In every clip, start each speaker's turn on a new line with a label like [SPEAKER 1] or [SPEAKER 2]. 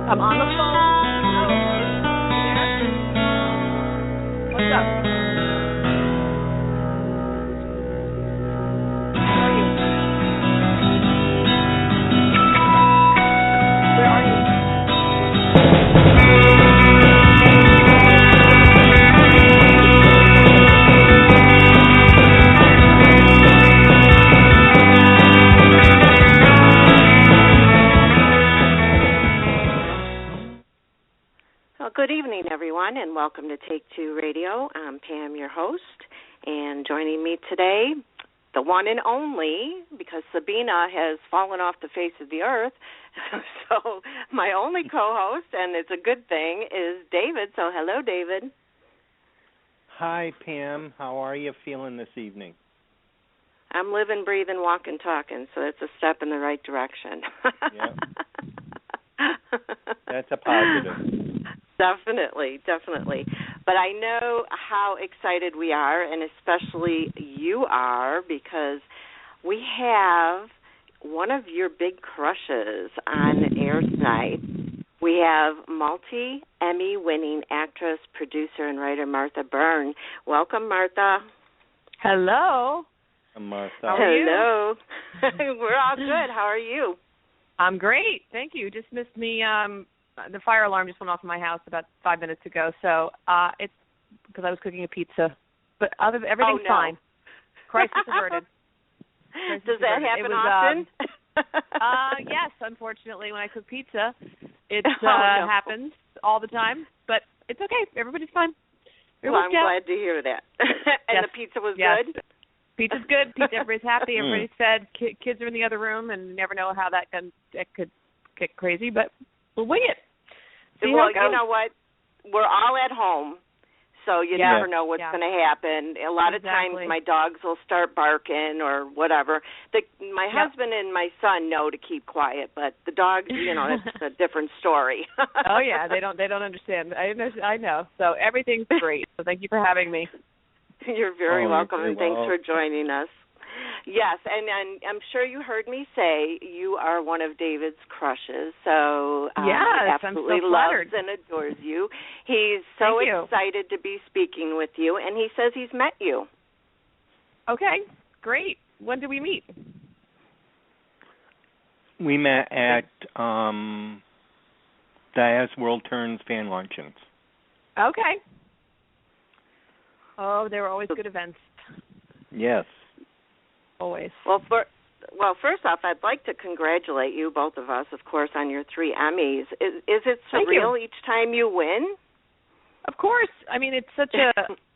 [SPEAKER 1] I'm on the phone. Oh, you there? What's up? Where are you? Where are you?
[SPEAKER 2] Well, good evening, everyone, and welcome to Take Two Radio. I'm Pam, your host, and joining me today, the one and only, because Sabina has fallen off the face of the earth, so my only co-host, and it's a good thing, is David. So hello, David.
[SPEAKER 3] Hi, Pam. How are you feeling this evening?
[SPEAKER 2] I'm living, breathing, walking, talking, so it's a step in the right direction.
[SPEAKER 3] Yeah. That's a positive.
[SPEAKER 2] Definitely. But I know how excited we are, and especially you are, because we have one of your big crushes on air tonight. We have multi-Emmy-winning actress, producer, and writer Martha-Byrne. Welcome, Martha.
[SPEAKER 1] Hello.
[SPEAKER 3] Martha.
[SPEAKER 1] How are you?
[SPEAKER 2] Hello. We're all good. How are you?
[SPEAKER 1] I'm great. Thank you. Just missed me. The fire alarm just went off in my house about 5 minutes ago, so it's because I was cooking a pizza. But everything's fine. Crisis averted.
[SPEAKER 2] Does that happen often?
[SPEAKER 1] Yes, unfortunately, when I cook pizza, it happens all the time. But it's okay. Everybody's fine.
[SPEAKER 2] Well, I'm glad to hear that. And the pizza was good?
[SPEAKER 1] Pizza's good. Everybody's happy. Everybody's fed. Kids are in the other room, and you never know how that could get crazy. But we'll wing it.
[SPEAKER 2] Well, you know what? We're all at home, so you never know what's going to happen. A lot of times my dogs will start barking or whatever. My husband and my son know to keep quiet, but the dogs, that's a different story.
[SPEAKER 1] Oh, yeah, they don't understand. I know. So everything's great. So thank you for having me.
[SPEAKER 2] You're very welcome, and thanks for joining us. Yes, and I'm sure you heard me say you are one of David's crushes, so he absolutely loves and adores you. He's so excited to be speaking with you, and he says he's met you.
[SPEAKER 1] Okay, great. When did we meet?
[SPEAKER 3] We met at As World Turns fan luncheons.
[SPEAKER 1] Okay. Oh, they were always good events.
[SPEAKER 3] Yes.
[SPEAKER 1] Always.
[SPEAKER 2] Well, first off, I'd like to congratulate you, both of us, of course, on your 3 Emmys. Is it surreal each time you win?
[SPEAKER 1] Of course. I mean, it's such a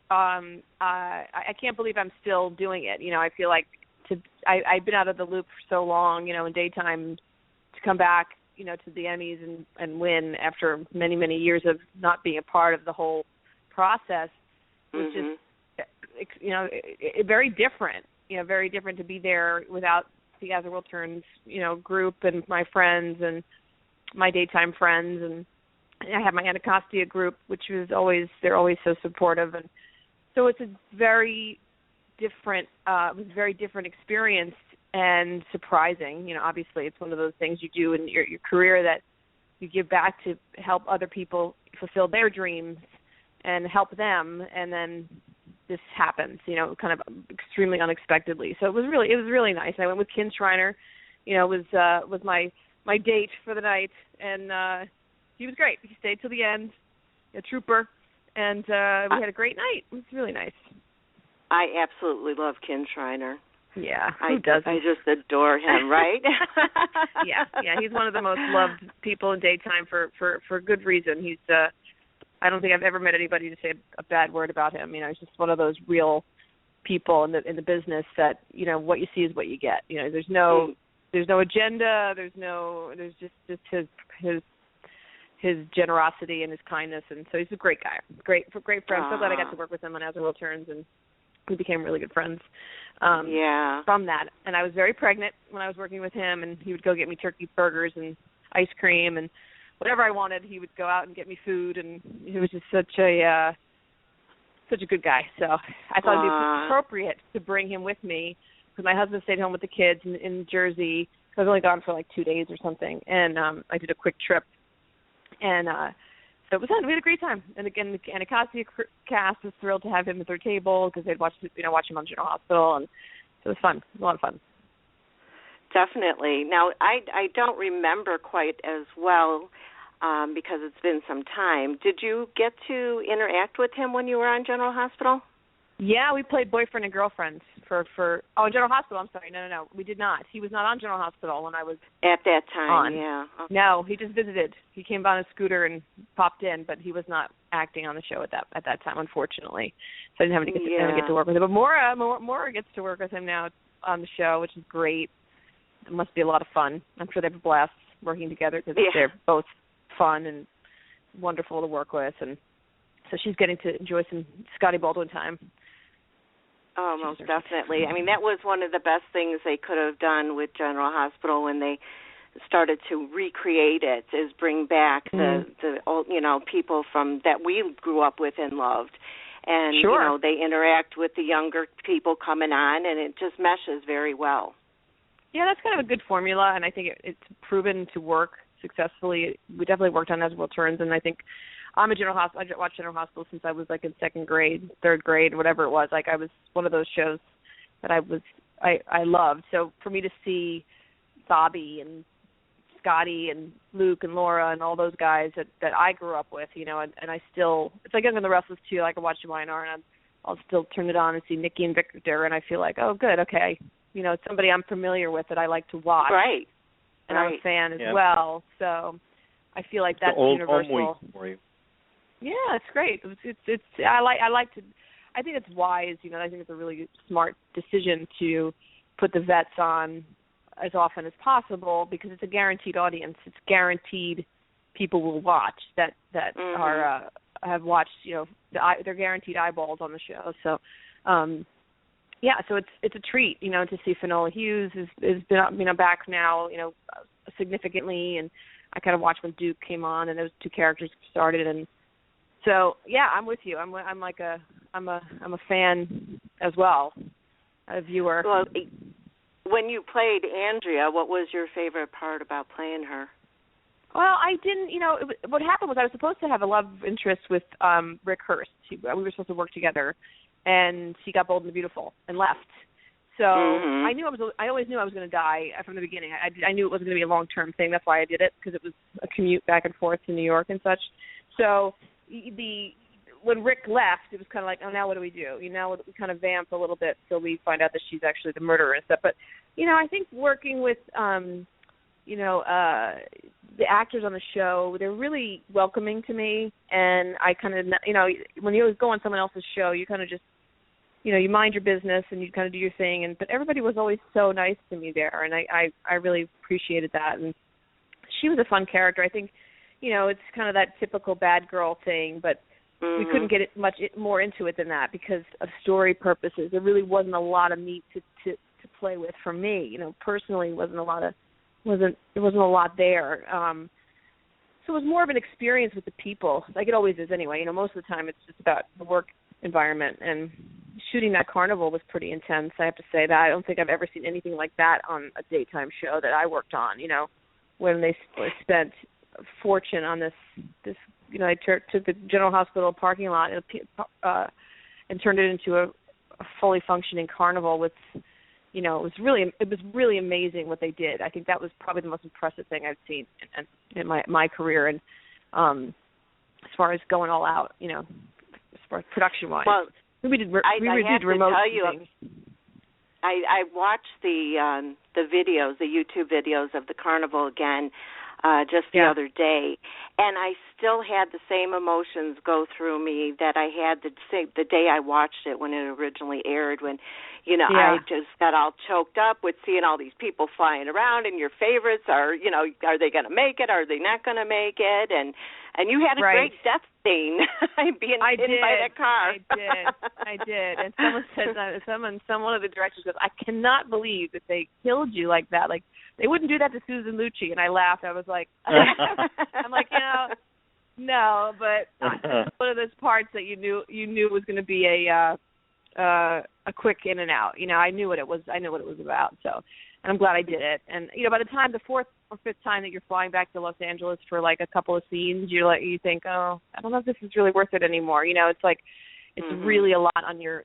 [SPEAKER 1] I can't believe I'm still doing it. I feel like I've been out of the loop for so long, in daytime, to come back, to the Emmys and win after many, many years of not being a part of the whole process was just, very different. Very different to be there without the As the World Turns, group and my friends and my daytime friends. And I have my Anacostia group, which they're always so supportive. And so it's a very different experience and surprising. Obviously it's one of those things you do in your career that you give back to help other people fulfill their dreams and help them. And then this happens, kind of extremely unexpectedly. So it was really nice. I went with Ken Schreiner, was my date for the night, and he was great. He stayed till the end, a trooper, and we had a great night. It was really nice.
[SPEAKER 2] I absolutely love Ken Schreiner.
[SPEAKER 1] Yeah, who doesn't?
[SPEAKER 2] I just adore him, right?
[SPEAKER 1] Yeah, he's one of the most loved people in daytime for good reason. He's I don't think I've ever met anybody to say a bad word about him. He's just one of those real people in the business that, what you see is what you get. There's no agenda. There's just his generosity and his kindness, and so he's a great guy, great friend. So glad I got to work with him on As the World Turns, and we became really good friends. From that, and I was very pregnant when I was working with him, and he would go get me turkey burgers and ice cream and whatever I wanted. He would go out and get me food, and he was just such a good guy. So I thought it'd be appropriate to bring him with me because my husband stayed home with the kids in Jersey. I was only gone for like 2 days or something, and I did a quick trip And so it was fun. We had a great time. And again, the Anacostia cast was thrilled to have him at their table because they'd watch him on General Hospital, and it was fun. It was a lot of fun.
[SPEAKER 2] Definitely. Now, I don't remember quite as well because it's been some time. Did you get to interact with him when you were on General Hospital?
[SPEAKER 1] Yeah, we played boyfriend and girlfriend for General Hospital. I'm sorry, no, we did not. He was not on General Hospital when I was
[SPEAKER 2] at that time.
[SPEAKER 1] On.
[SPEAKER 2] Yeah. Okay.
[SPEAKER 1] No, he just visited. He came on a scooter and popped in, but he was not acting on the show at that time, unfortunately. So I didn't have to get to work with him. But Maura gets to work with him now on the show, which is great. It must be a lot of fun. I'm sure they have a blast working together because they're both fun and wonderful to work with, and so she's getting to enjoy some Scotty Baldwin time.
[SPEAKER 2] Oh, most definitely. I mean, that was one of the best things they could have done with General Hospital when they started to recreate it, is bring back the old, people from that we grew up with and loved. And, they interact with the younger people coming on, and it just meshes very well.
[SPEAKER 1] Yeah, that's kind of a good formula, and I think it's proven to work successfully. We definitely worked on As World Turns, and I think I watched General Hospital since I was like in second grade, third grade, whatever it was. Like I was one of those shows that I loved. So for me to see Bobby and Scotty and Luke and Laura and all those guys that I grew up with, and I still, it's like Young and the Restless too. I can watch YNR and I'll still turn it on and see Nikki and Victor, and I feel like, oh, good, okay, it's somebody I'm familiar with that I like to watch.
[SPEAKER 2] Right.
[SPEAKER 1] And I'm a fan as well. So I feel like that's universal.
[SPEAKER 3] For you.
[SPEAKER 1] Yeah, it's great. It's I think it's wise, I think it's a really smart decision to put the vets on as often as possible because it's a guaranteed audience. It's guaranteed people will watch that are have watched, they're guaranteed eyeballs on the show. So so it's a treat, to see Finola Hughes has been back now, significantly, and I kind of watched when Duke came on and those two characters started, and so I'm with you. I'm a fan as well, a viewer.
[SPEAKER 2] Well, when you played Andrea, what was your favorite part about playing her?
[SPEAKER 1] Well, I didn't. What happened was I was supposed to have a love interest with Rick Hurst. We were supposed to work together, and he got Bold and the Beautiful and left. So I always knew I was going to die from the beginning. I knew it wasn't going to be a long-term thing. That's why I did it, because it was a commute back and forth to New York and such. So when Rick left, it was kind of like, oh, now what do we do? Now we kind of vamp a little bit till we find out that she's actually the murderer and stuff. But I think working with the actors on the show, they're really welcoming to me, and I kind of when you go on someone else's show, you kind of just you mind your business and you kind of do your thing, but everybody was always so nice to me there, and I really appreciated that. And she was a fun character. I think it's kind of that typical bad girl thing, but we couldn't get much more into it than that because of story purposes. There really wasn't a lot of meat to play with for me. Personally, there wasn't a lot there. So it was more of an experience with the people, like it always is anyway. Most of the time it's just about the work environment, and shooting that carnival was pretty intense, I have to say that. I don't think I've ever seen anything like that on a daytime show that I worked on, when they spent a fortune on this I took the General Hospital parking lot and turned it into a fully functioning carnival with, it was really amazing what they did. I think that was probably the most impressive thing I've seen in my career, and as far as going all out, as far as production wise.
[SPEAKER 2] Well,
[SPEAKER 1] we did remote
[SPEAKER 2] tell you,
[SPEAKER 1] things.
[SPEAKER 2] I watched the videos, the YouTube videos of the carnival again just the other day, and I still had the same emotions go through me that I had the day I watched it when it originally aired, when I just got all choked up with seeing all these people flying around, and your favorites are they going to make it, are they not going to make it, and you had a great death scene being hit by that car.
[SPEAKER 1] I did, and someone said one of the directors goes, I cannot believe that they killed you like that, like they wouldn't do that to Susan Lucci, and I laughed. I was like, I'm like, no, but one of those parts that you knew was going to be a quick in and out. I knew what it was. I knew what it was about. So and I'm glad I did it. And by the time the fourth or fifth time that you're flying back to Los Angeles for like a couple of scenes, you think, oh, I don't know if this is really worth it anymore. It's like it's really a lot on your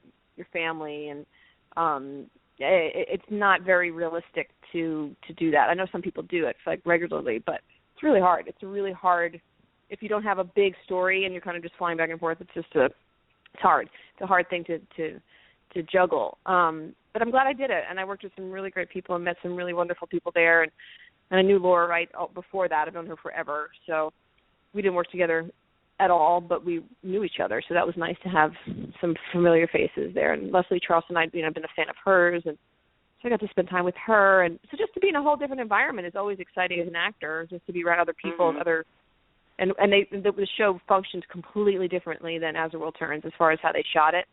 [SPEAKER 1] family, and it's not very realistic to do that. I know some people do it like regularly, but it's really hard. It's really hard if you don't have a big story and you're kind of just flying back and forth. It's hard. It's a hard thing to juggle. But I'm glad I did it, and I worked with some really great people and met some really wonderful people there, and I knew Laura right before that. I've known her forever, so we didn't work together at all, but we knew each other, so that was nice to have some familiar faces there. And Leslie Charleston, I've been a fan of hers, and so I got to spend time with her, and so just to be in a whole different environment is always exciting as an actor, just to be around other people and the show functions completely differently than As the World Turns as far as how they shot it.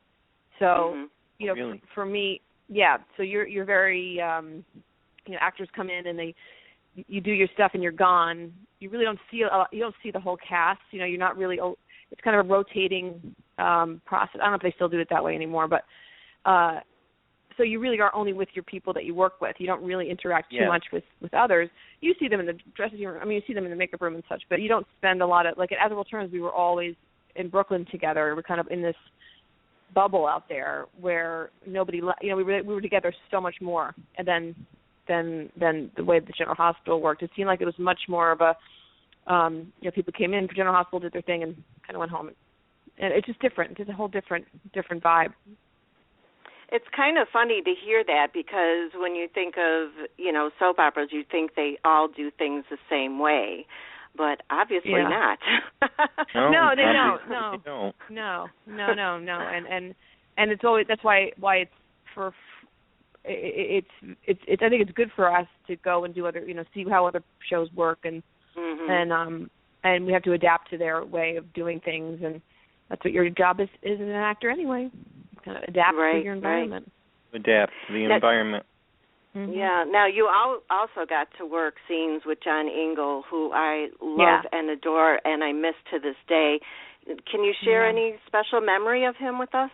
[SPEAKER 1] So
[SPEAKER 3] really?
[SPEAKER 1] For me, yeah. So you're very actors come in and you do your stuff and you're gone. You really don't see the whole cast. You're not really. It's kind of a rotating process. I don't know if they still do it that way anymore, but so you really are only with your people that you work with. You don't really interact too much with others. You see them in the dressing room. I mean, you see them in the makeup room and such, but you don't spend a lot of, like at As the World Turns, we were always in Brooklyn together. We're kind of in this bubble out there where nobody, we were together so much more. And then the way the General Hospital worked, it seemed like it was much more of a, people came in for General Hospital, did their thing, and kind of went home. And it's just different. It's just a whole different vibe.
[SPEAKER 2] It's kind of funny to hear that because when you think of, soap operas, you think they all do things the same way, but obviously not.
[SPEAKER 3] No,
[SPEAKER 1] they don't. No. And it's always, that's why it's it's I think it's good for us to go and do other, see how other shows work, and we have to adapt to their way of doing things, and that's what your job is as an actor anyway. Kind of adapt to your environment.
[SPEAKER 3] Right. Adapt to the environment.
[SPEAKER 2] Mm-hmm. Yeah. Now, you also got to work scenes with John Ingle, who I love and adore, and I miss to this day. Can you share any special memory of him with us?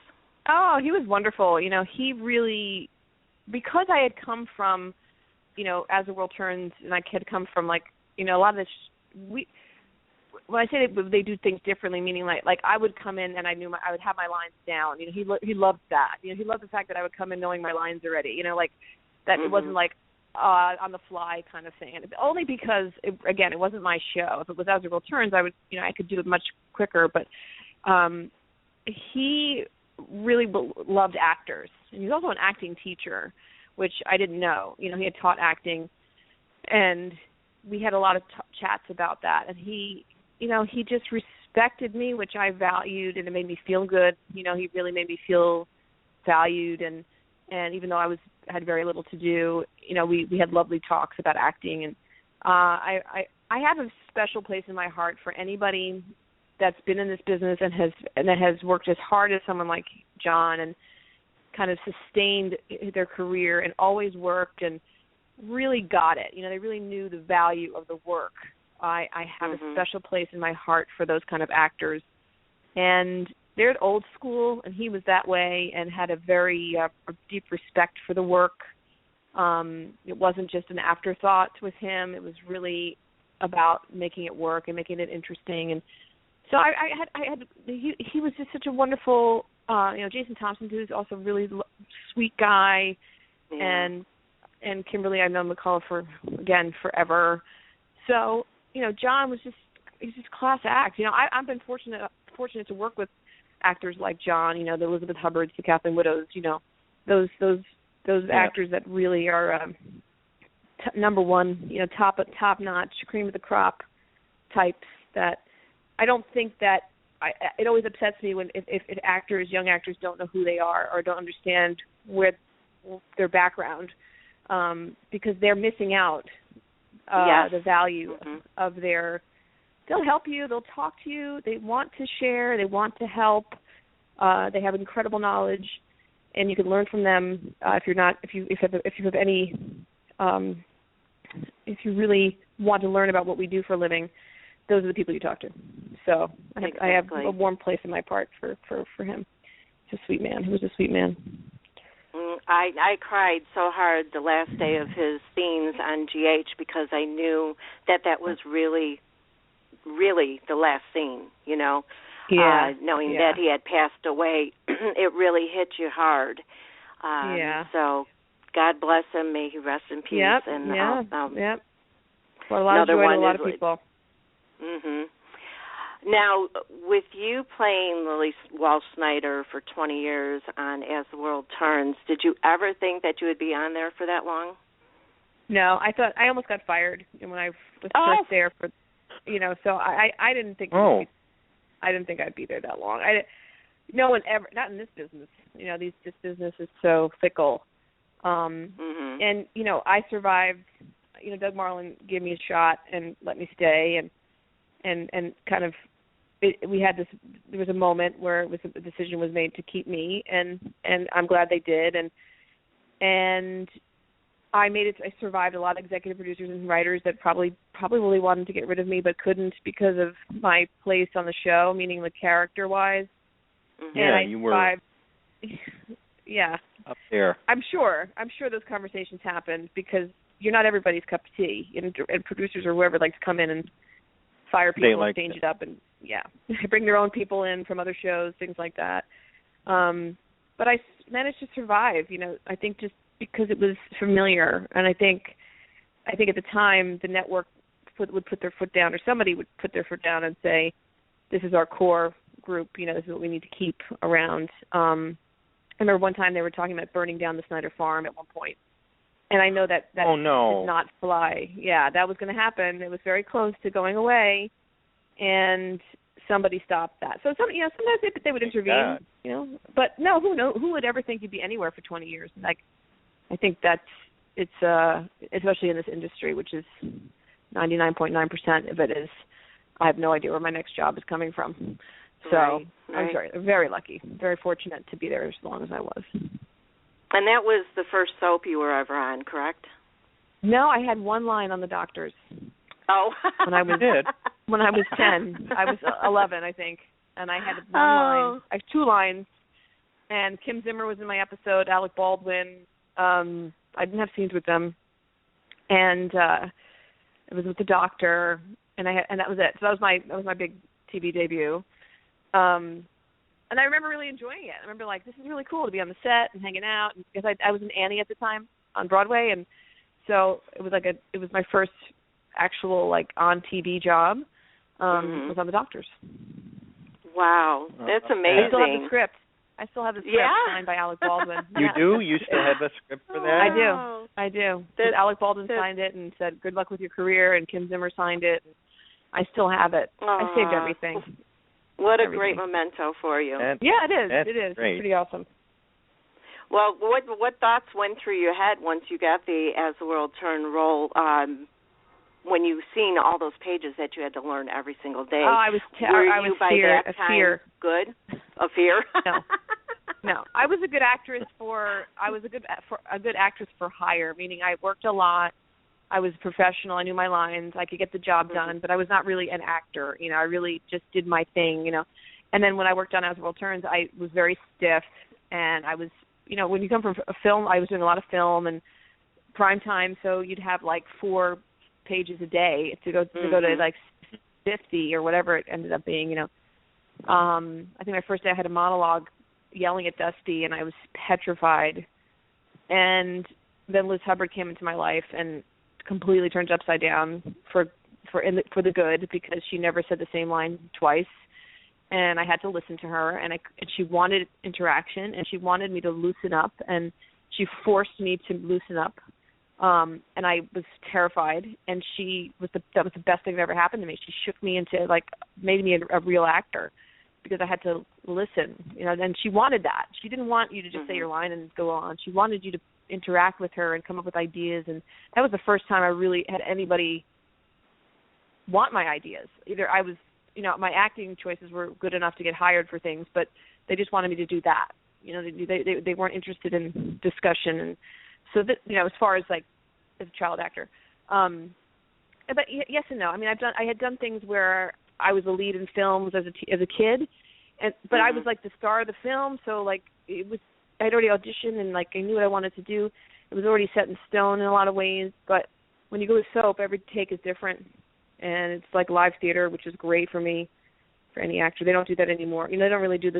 [SPEAKER 1] Oh, he was wonderful. He really, because I had come from, As the World Turns, and I had come from, like, a lot of this, when I say they do things differently, meaning like I would come in and I would have my lines down. He loved that. He loved the fact that I would come in knowing my lines already. Like that it wasn't like on the fly kind of thing. And only because it wasn't my show. If it was As the World Turns, I would I could do it much quicker. But he really loved actors, and he's also an acting teacher, which I didn't know. He had taught acting, and we had a lot of chats about that. And he just respected me, which I valued, and it made me feel good. He really made me feel valued, and even though I had very little to do, we had lovely talks about acting, and I have a special place in my heart for anybody that's been in this business and that has worked as hard as someone like John and kind of sustained their career and always worked and really got it. They really knew the value of the work. I have a special place in my heart for those kind of actors. And they're old school, and he was that way and had a very deep respect for the work. It wasn't just an afterthought with him. It was really about making it work and making it interesting. And so he was just such a wonderful, Jason Thompson, who's also a really sweet guy, and Kimberly, I've known McCullough for, again, forever. So, John he's just class act. I've been fortunate to work with actors like John, the Elizabeth Hubbards, the Kathleen Widows, those actors that really are number one, top notch, cream of the crop types that I don't think that it always upsets me when if young actors don't know who they are or don't understand where their background, because they're missing out the value of they'll help you, they'll talk to you, they want to share, they want to help, they have incredible knowledge, and you can learn from them if you really want to learn about what we do for a living. Those are the people you talk to. So I have a warm place in my heart for him. He's a sweet man. He was a sweet man.
[SPEAKER 2] I cried so hard the last day of his scenes on GH because I knew that was really, really the last scene, you know. Knowing that he had passed away, it really hit you hard. So God bless him. May he rest in peace.
[SPEAKER 1] Yep. Well, a lot of joy to a lot of people.
[SPEAKER 2] Mhm. Now, with you playing Lily Walsh Snyder for 20 years on As the World Turns, did you ever think that you would be on there for that long?
[SPEAKER 1] No, I almost got fired when I was first there for, so I didn't think I didn't think I'd be there that long. No one ever, not in this business. This business is so fickle. And I survived. Doug Marlin gave me a shot and let me stay, and kind of. We had this. There was a moment where a decision was made to keep me, and I'm glad they did. And I made it. I survived a lot of executive producers and writers that probably really wanted to get rid of me, but couldn't because of my place on the show, meaning the character-wise.
[SPEAKER 3] Mm-hmm. Yeah, you were.
[SPEAKER 1] Yeah.
[SPEAKER 3] Up there.
[SPEAKER 1] I'm sure those conversations happened because you're not everybody's cup of tea, and producers or whoever like to come in and fire people and change it up and bring their own people in from other shows, things like that. But I managed to survive, I think just because it was familiar. And I think at the time the network would put their foot down, or somebody would put their foot down and say, this is our core group, this is what we need to keep around. I remember one time they were talking about burning down the Snyder Farm at one point. And I know that did not fly. Yeah, that was going to happen. It was very close to going away, and somebody stopped that. So sometimes they would intervene, But no, who would ever think you'd be anywhere for 20 years? Like, I think it's especially in this industry, which is 99.9% of it is. I have no idea where my next job is coming from. So
[SPEAKER 2] right.
[SPEAKER 1] I'm very lucky, very fortunate to be there as long as I was.
[SPEAKER 2] And that was the first soap you were ever on, correct?
[SPEAKER 1] No, I had one line on The Doctors.
[SPEAKER 2] Oh.
[SPEAKER 1] When I was 10. I was 11, I think. And I had one line. I had two lines. And Kim Zimmer was in my episode, Alec Baldwin. I didn't have scenes with them. And it was with the doctor, and that was it. So that was my big TV debut. And I remember really enjoying it. I remember this is really cool to be on the set and hanging out, because I was an Annie at the time on Broadway, and so it was my first actual on TV job. Was on The Doctors.
[SPEAKER 2] Wow, that's amazing.
[SPEAKER 1] I still have the script. Signed by Alec Baldwin.
[SPEAKER 3] You do? You still have the script for that?
[SPEAKER 1] I do. Alec Baldwin signed it and said, "Good luck with your career," and Kim Zimmer signed it. And I still have it. I saved everything.
[SPEAKER 2] What a great memento for you.
[SPEAKER 1] It is.
[SPEAKER 3] It
[SPEAKER 1] is.
[SPEAKER 3] Great.
[SPEAKER 1] It's pretty awesome.
[SPEAKER 2] Well, what thoughts went through your head once you got the As the World Turned role, when you seen all those pages that you had to learn every single day?
[SPEAKER 1] Oh, I was fear.
[SPEAKER 2] Good? A fear?
[SPEAKER 1] No. I was a good actress for hire, meaning I worked a lot. I was professional. I knew my lines. I could get the job done, but I was not really an actor. I really just did my thing, And then when I worked on As the World Turns, I was very stiff, and I was, when you come from a film, I was doing a lot of film and prime time, so you'd have 4 pages a day to go to 50 or whatever it ended up being, I think my first day I had a monologue yelling at Dusty, and I was petrified. And then Liz Hubbard came into my life and completely turned upside down for the good, because she never said the same line twice, and I had to listen to her, and she wanted interaction, and she wanted me to loosen up, and she forced me to loosen up, and I was terrified, and that was the best thing that ever happened to me. She shook me into made me a real actor, because I had to listen, and she wanted that. She didn't want you to just say your line and go on. She wanted you to interact with her and come up with ideas, and that was the first time I really had anybody want my ideas. Either I was, my acting choices were good enough to get hired for things, but they just wanted me to do that. They weren't interested in discussion, and so that, as far as as a child actor, but yes and no. I mean, I had done things where I was a lead in films as a kid, but I was the star of the film, so it I'd already auditioned and like I knew what I wanted to do. It was already set in stone in a lot of ways. But when you go with soap, every take is different, and it's like live theater, which is great for me, for any actor. They don't do that anymore. They don't really do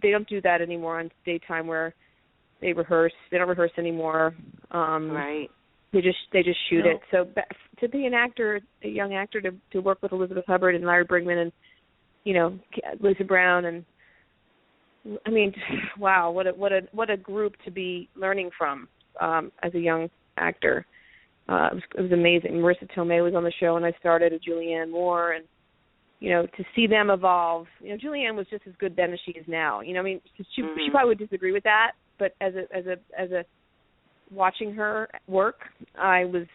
[SPEAKER 1] they don't do that anymore on daytime where they rehearse. They don't rehearse anymore.
[SPEAKER 2] Right.
[SPEAKER 1] They just shoot it. So to be an actor, a young actor, to work with Elizabeth Hubbard and Larry Brigman and Lisa Brown, and I mean, wow, what a group to be learning from as a young actor. It was amazing. Marissa Tomei was on the show when I started, and Julianne Moore, and to see them evolve. Julianne was just as good then as she is now. I mean, she probably would disagree with that, but as a watching her work, I was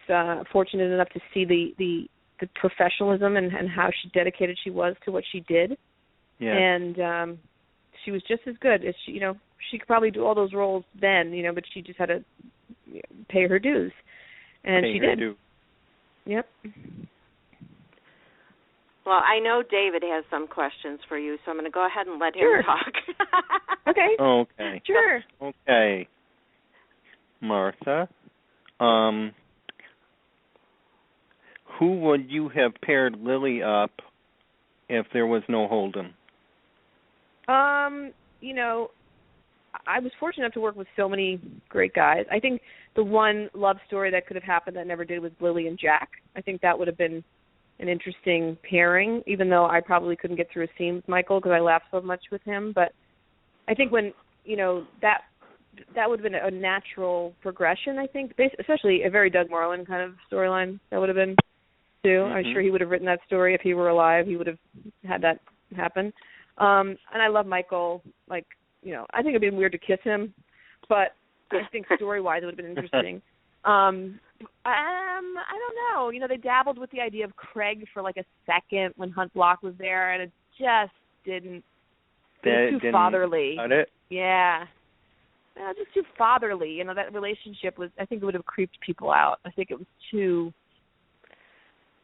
[SPEAKER 1] fortunate enough to see the professionalism and how dedicated she was to what she did. Yeah. And she was just as good as she could probably do all those roles then, but she just had to pay her dues. And she did. Yep.
[SPEAKER 2] Well, I know David has some questions for you, so I'm going to go ahead and let him talk.
[SPEAKER 1] Okay.
[SPEAKER 3] Okay.
[SPEAKER 1] Sure.
[SPEAKER 3] Okay. Martha, who would you have paired Lily up if there was no Holden?
[SPEAKER 1] I was fortunate enough to work with so many great guys. I think the one love story that could have happened that never did was Lily and Jack. I think that would have been an interesting pairing, even though I probably couldn't get through a scene with Michael because I laughed so much with him. But I think when, that would have been a natural progression, I think, especially a very Doug Marland kind of storyline that would have been, too. Mm-hmm. I'm sure he would have written that story if he were alive. He would have had that happen. And I love Michael. I think it would be weird to kiss him, but I think story-wise it would have been interesting. I don't know. They dabbled with the idea of Craig for like a second when Hunt Block was there, and it just didn't. It was too fatherly.
[SPEAKER 3] It?
[SPEAKER 1] Yeah. Just too fatherly. That relationship was, I think it would have creeped people out. I think it was too,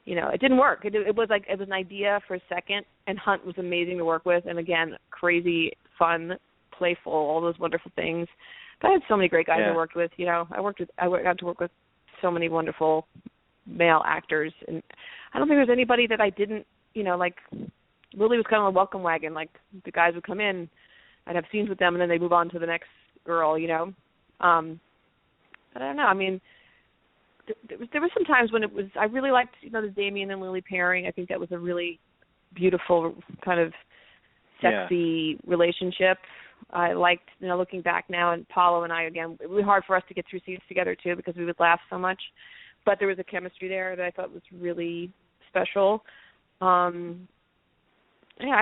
[SPEAKER 1] it didn't work. It was an idea for a second, and Hunt was amazing to work with, and again, crazy, fun, playful, all those wonderful things. But I had so many great guys I worked with. I got to work with so many wonderful male actors, and I don't think there's anybody that I didn't, Lily was kind of a welcome wagon. Like, the guys would come in, I'd have scenes with them, and then they'd move on to the next girl, But I don't know. I mean, there were some times when I really liked, the Damien and Lily pairing. I think that was a really beautiful kind of sexy relationship. I liked, looking back now, and Paulo and I, again, it was hard for us to get through scenes together, too, because we would laugh so much. But there was a chemistry there that I thought was really special. I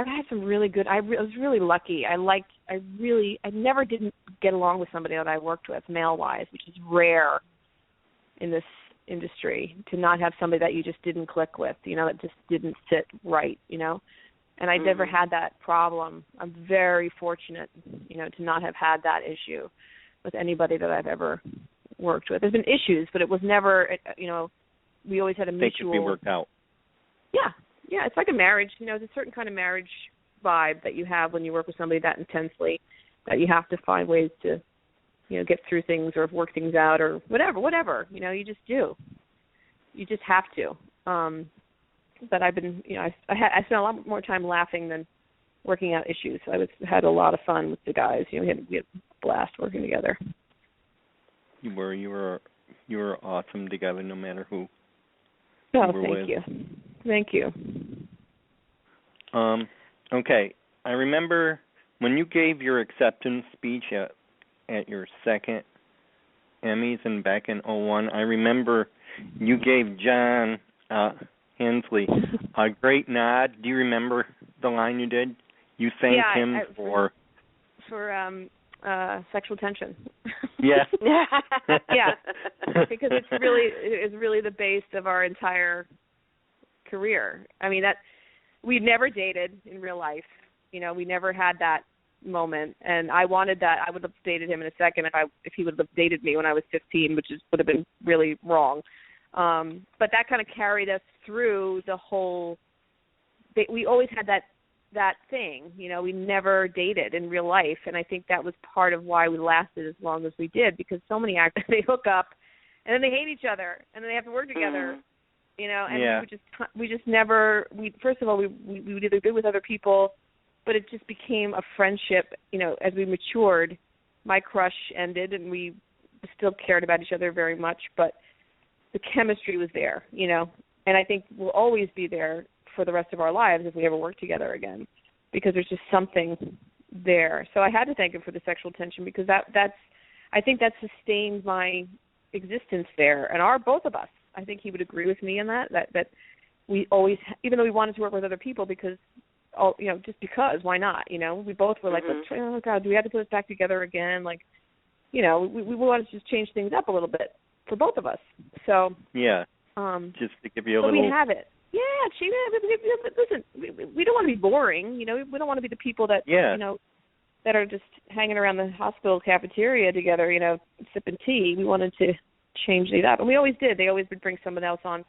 [SPEAKER 1] had some really good, I was really lucky. I never didn't get along with somebody that I worked with, male-wise, which is rare in this industry, to not have somebody that you just didn't click with, that just didn't sit right, And I never had that problem. I'm very fortunate, to not have had that issue with anybody that I've ever worked with. There's been issues, but it was never, we always had a mutual.
[SPEAKER 3] They could be worked out.
[SPEAKER 1] Yeah, it's like a marriage. There's a certain kind of marriage vibe that you have when you work with somebody that intensely, that you have to find ways to, get through things or work things out or whatever. You just do. You just have to. But I've been, I spent a lot more time laughing than working out issues. So I had a lot of fun with the guys. We had a blast working together.
[SPEAKER 3] You were awesome together, no matter who.
[SPEAKER 1] Oh, thank you.
[SPEAKER 3] Okay. I remember when you gave your acceptance speech at your second Emmys and back in 2001, I remember you gave John Hensley a great nod. Do you remember the line you did? You thanked him for
[SPEAKER 1] sexual tension.
[SPEAKER 3] Yeah.
[SPEAKER 1] Yeah. Because it's really the base of our entire career. I mean, that we never dated in real life. We never had that moment, and I wanted that. I would have dated him in a second if he would have dated me when I was 15, which would have been really wrong. But that kind of carried us through the whole. We always had that that thing. You know, we never dated in real life, and I think that was part of why we lasted as long as we did, because so many actors, they hook up and then they hate each other and then they have to work together. You know, and we just never, first of all, we were either good with other people, but it just became a friendship. You know, as we matured, my crush ended and we still cared about each other very much, but the chemistry was there, you know, and I think we'll always be there for the rest of our lives if we ever work together again, because there's just something there. So I had to thank him for the sexual tension, because I think that sustained my existence there, and both of us. I think he would agree with me in that we always, even though we wanted to work with other people, because, you know, just because, why not? You know, we both were like, oh God, do we have to put this back together again? Like, you know, we wanted to just change things up a little bit for both of us. So just to give you a little. We have it. Yeah, listen, we don't want to be boring. You know, we don't want to be the people that you know, that are just hanging around the hospital cafeteria together, you know, sipping tea. We wanted to change it up, and we always did. They always would bring someone else on,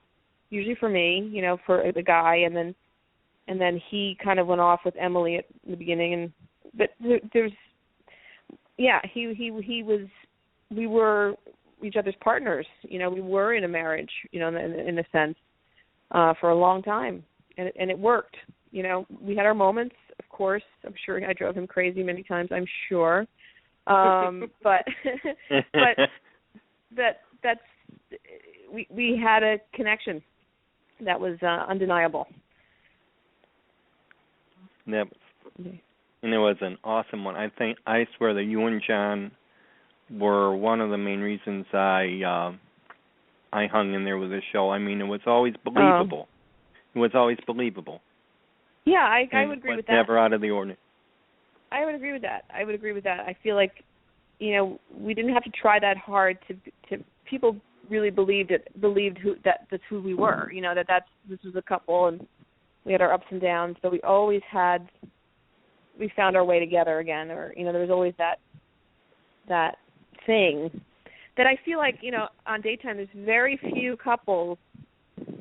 [SPEAKER 1] usually for me, you know, for the guy, and then he kind of went off with Emily at the beginning, but there's he was, we were each other's partners, you know, we were in a marriage, you know, in a sense, for a long time, and it worked. You know, we had our moments, of course. I'm sure I drove him crazy many times, I'm sure, but that's we had a connection that was undeniable.
[SPEAKER 3] And it was an awesome one. I swear that you and John were one of the main reasons I hung in there with the show. I mean, it was always believable. It was always believable.
[SPEAKER 1] Yeah, I would agree with that.
[SPEAKER 3] Never out of the ordinary.
[SPEAKER 1] I would agree with that. I feel like, you know, we didn't have to try that hard to people really believed that's who we were. You know, this was a couple, and we had our ups and downs, but we found our way together again, or, you know, there was always that thing that I feel like, you know, on Daytime, there's very few couples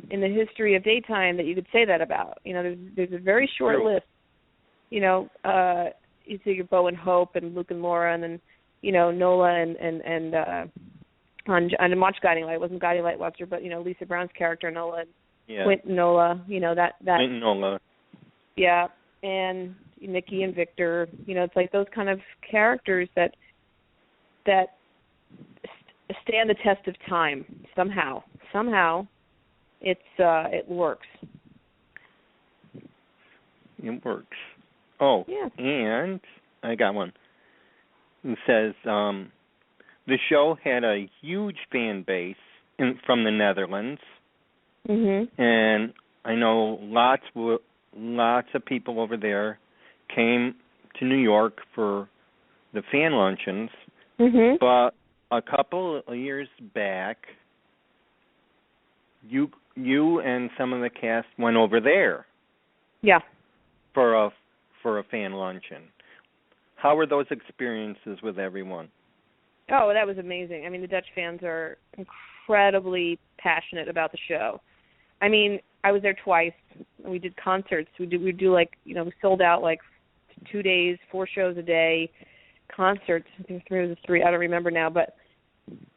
[SPEAKER 1] in the history of Daytime that you could say that about. You know, there's a very short list. You know, you see your Bo and Hope and Luke and Laura, and then, you know, Nola and on Watch Guiding Light. It wasn't Guiding Light Watcher, but, you know, Lisa Brown's character, Nola, and Quint and Nola, you know, that Quint and Nola. Yeah, and Nikki and Victor, you know, it's like those kind of characters that stand the test of time somehow. It works.
[SPEAKER 3] It works. Oh, yeah. And I got one. It says the show had a huge fan base from the Netherlands, and I know lots of people over there came to New York for the fan luncheons. But a couple of years back, you and some of the cast went over there. Yeah. For a fan luncheon. How were those experiences with everyone? Oh, that was amazing. I mean, the Dutch fans are incredibly passionate about the show. I mean, I was there twice. We did concerts. We do like, you know, we sold out like 2 days, 4 shows a day, concerts. I think 3, I don't remember now,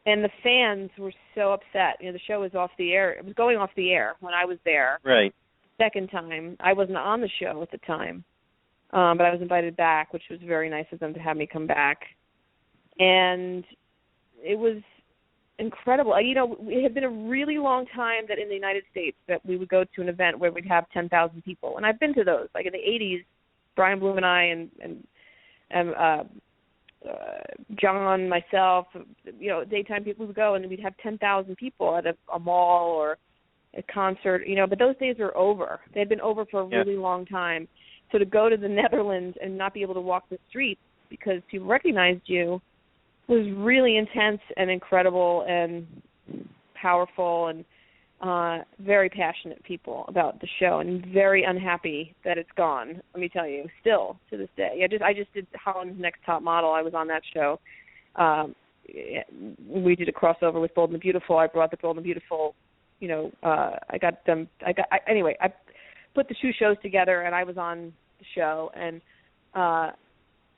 [SPEAKER 3] and the fans were so upset. You know, the show was off the air. It was going off the air when I was there. Right. Second time. I wasn't on the show at the time, but I was invited back, which was very nice of them to have me come back. And it was incredible. You know, it had been a really long time that in the United States that we would go to an event where we'd have 10,000 people. And I've been to those. Like in the 80s, Brian Bloom and I and John, myself, you know, Daytime people would go and we'd have 10,000 people at a mall or a concert, you know, but those days are over. They had been over for a really long time. So to go to the Netherlands and not be able to walk the streets because people recognized you was really intense and incredible and powerful, and very passionate people about the show, and very unhappy that it's gone. Let me tell you, still to this day. I just did Holland's Next Top Model. I was on that show. We did a crossover with Bold and the Beautiful. I brought the Bold and the Beautiful. You know, I put the 2 shows together, and I was on
[SPEAKER 1] the show, and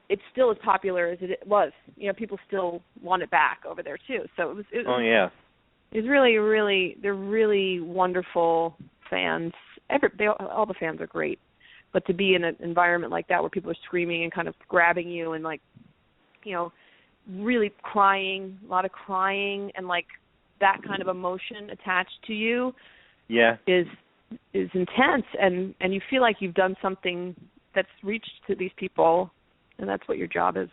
[SPEAKER 1] it's still as popular as it was. People still want it back over there too. So it was.
[SPEAKER 3] Oh yeah.
[SPEAKER 1] It's really, they're really wonderful fans. All the fans are great, but to be in an environment like that where people are screaming and kind of grabbing you and really crying, a lot of crying, and like that kind of emotion attached to you, is intense, and you feel like you've done something that's reached to these people, and that's what your job is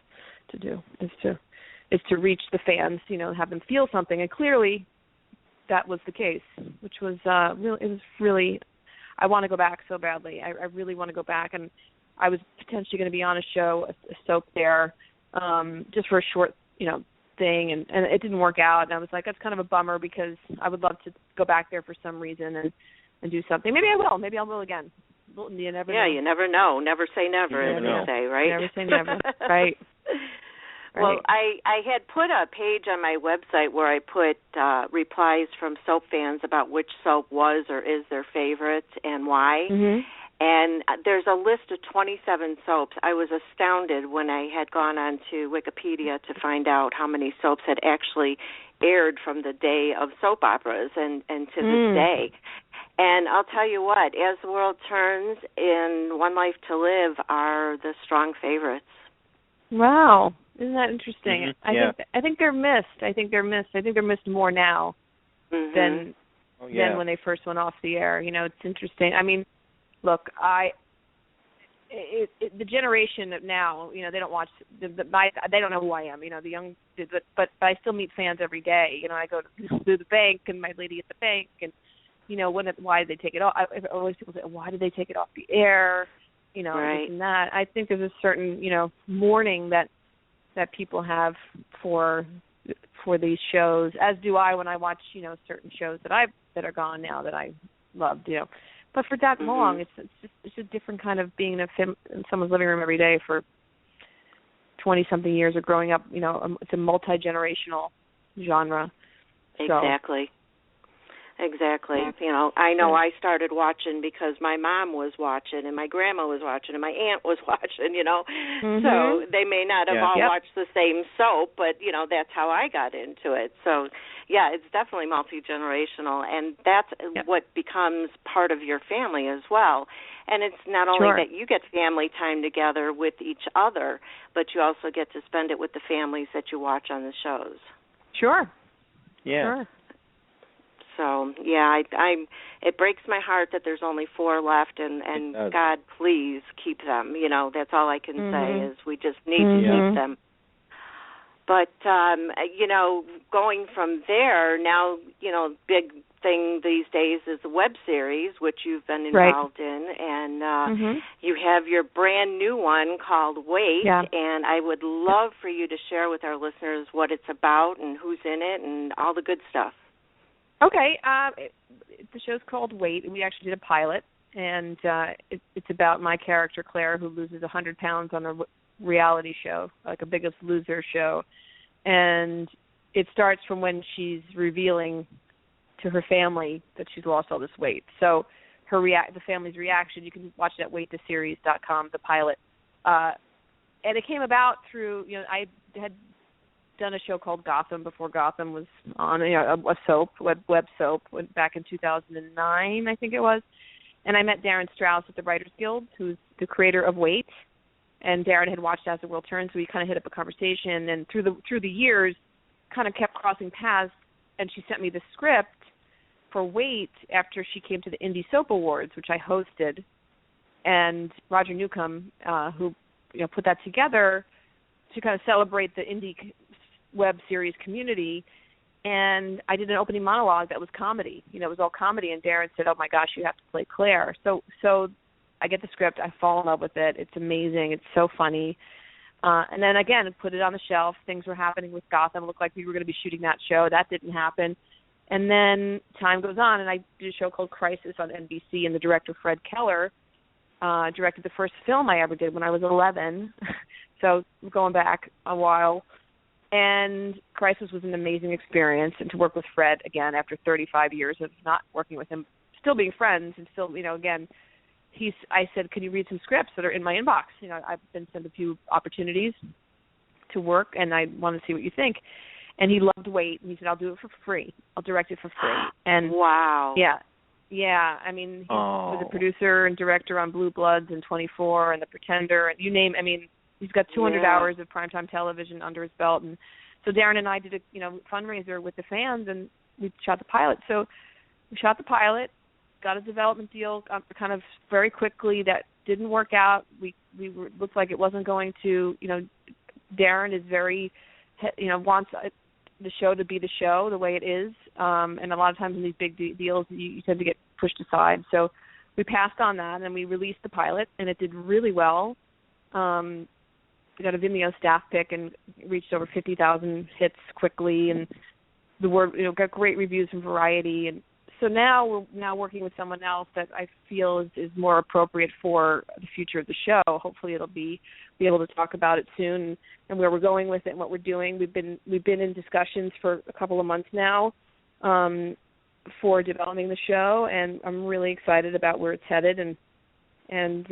[SPEAKER 1] to do, is to reach the fans, have them feel something, and clearly that was the case, which was really. I want to go back so badly. I really want to go back, and I was potentially going to be on a show, a soap there, just for a short, thing, and it didn't work out. And I was like, that's kind of a bummer because I would love to go back there for some reason and do something. Maybe I will. Maybe I will again. You never know.
[SPEAKER 2] You never know. Never say never, as they say, right?
[SPEAKER 1] Never say never. Right.
[SPEAKER 2] Well, I had put a page on my website where I put replies from soap fans about which soap was or is their favorite and why. Mm-hmm. And there's a list of 27 soaps. I was astounded when I had gone on to Wikipedia to find out how many soaps had actually aired from the day of soap operas and to this day. And I'll tell you what, As the World Turns and One Life to Live are the strong favorites.
[SPEAKER 1] Wow. Isn't that interesting?
[SPEAKER 3] Mm-hmm.
[SPEAKER 1] I think they're missed. I think they're missed more now than when they first went off the air. It's interesting. I mean, look, the generation of now, they don't watch. They don't know who I am. The young, but I still meet fans every day. I go to the bank and my lady at the bank, and why did they take it off? Always people say, why did they take it off the air?
[SPEAKER 2] Right.
[SPEAKER 1] This and that. I think there's a certain mourning that people have for these shows, as do I when I watch certain shows that are gone now that I loved. But for that long, it's a different kind of being in someone's living room every day for 20-something years or growing up. It's a multi-generational genre.
[SPEAKER 2] Exactly. Exactly. I know I started watching because my mom was watching and my grandma was watching and my aunt was watching, So they may not have all watched the same soap, but, that's how I got into it. So, it's definitely multi-generational, and that's what becomes part of your family as well. And it's not only that you get family time together with each other, but you also get to spend it with the families that you watch on the shows.
[SPEAKER 1] Sure.
[SPEAKER 3] Yeah.
[SPEAKER 1] Sure.
[SPEAKER 2] So, it breaks my heart that there's only 4 left, and God, please keep them. That's all I can say is we just need to keep them. But, going from there, now, big thing these days is the web series, which you've been involved in, and you have your brand new one called Wait, and I would love for you to share with our listeners what it's about and who's in it and all the good stuff.
[SPEAKER 1] Okay, the show's called Wait. We actually did a pilot, and it's about my character, Claire, who loses 100 pounds on a reality show, like a Biggest Loser show. And it starts from when she's revealing to her family that she's lost all this weight. So the family's reaction, you can watch it at waittheseries.com, the pilot. And it came about through, I had done a show called Gotham before Gotham was on, a soap, web soap, back in 2009, I think it was. And I met Darren Strauss at the Writers Guild, who's the creator of Wait. And Darren had watched As the World Turns, so we kind of hit up a conversation. And through the years, kind of kept crossing paths. And she sent me the script for Wait after she came to the Indie Soap Awards, which I hosted. And Roger Newcomb, who put that together to kind of celebrate the indie web series community, and I did an opening monologue that was comedy. It was all comedy, and Darren said, "Oh my gosh, you have to play Claire." So I get the script, I fall in love with it. It's amazing. It's so funny. And then again, I put it on the shelf. Things were happening with Gotham. It looked like we were going to be shooting that show. That didn't happen. And then time goes on, and I did a show called Crisis on NBC, and the director, Fred Keller, directed the first film I ever did when I was 11. So going back a while. And Crisis was an amazing experience, and to work with Fred again after 35 years of not working with him, still being friends, and still, again, I said, can you read some scripts that are in my inbox? I've been sent a few opportunities to work, and I want to see what you think. And he loved Wait, and he said, I'll do it for free. I'll direct it for free. And
[SPEAKER 2] wow.
[SPEAKER 1] Yeah. I mean, he was a producer and director on Blue Bloods and 24 and The Pretender, and you name. I mean, he's got 200 hours of primetime television under his belt. And so Darren and I did a fundraiser with the fans, and we shot the pilot. So we shot the pilot, got a development deal kind of very quickly. That didn't work out. We looked like it wasn't going to. Darren is very, wants the show to be the show the way it is, and a lot of times in these big deals you tend to get pushed aside. So we passed on that, and we released the pilot, and it did really well. We got a Vimeo staff pick and reached over 50,000 hits quickly, and the word got great reviews from Variety. And so now we're working with someone else that I feel is more appropriate for the future of the show. Hopefully it'll be able to talk about it soon and where we're going with it and what we're doing. We've been in discussions for a couple of months now for developing the show, and I'm really excited about where it's headed, and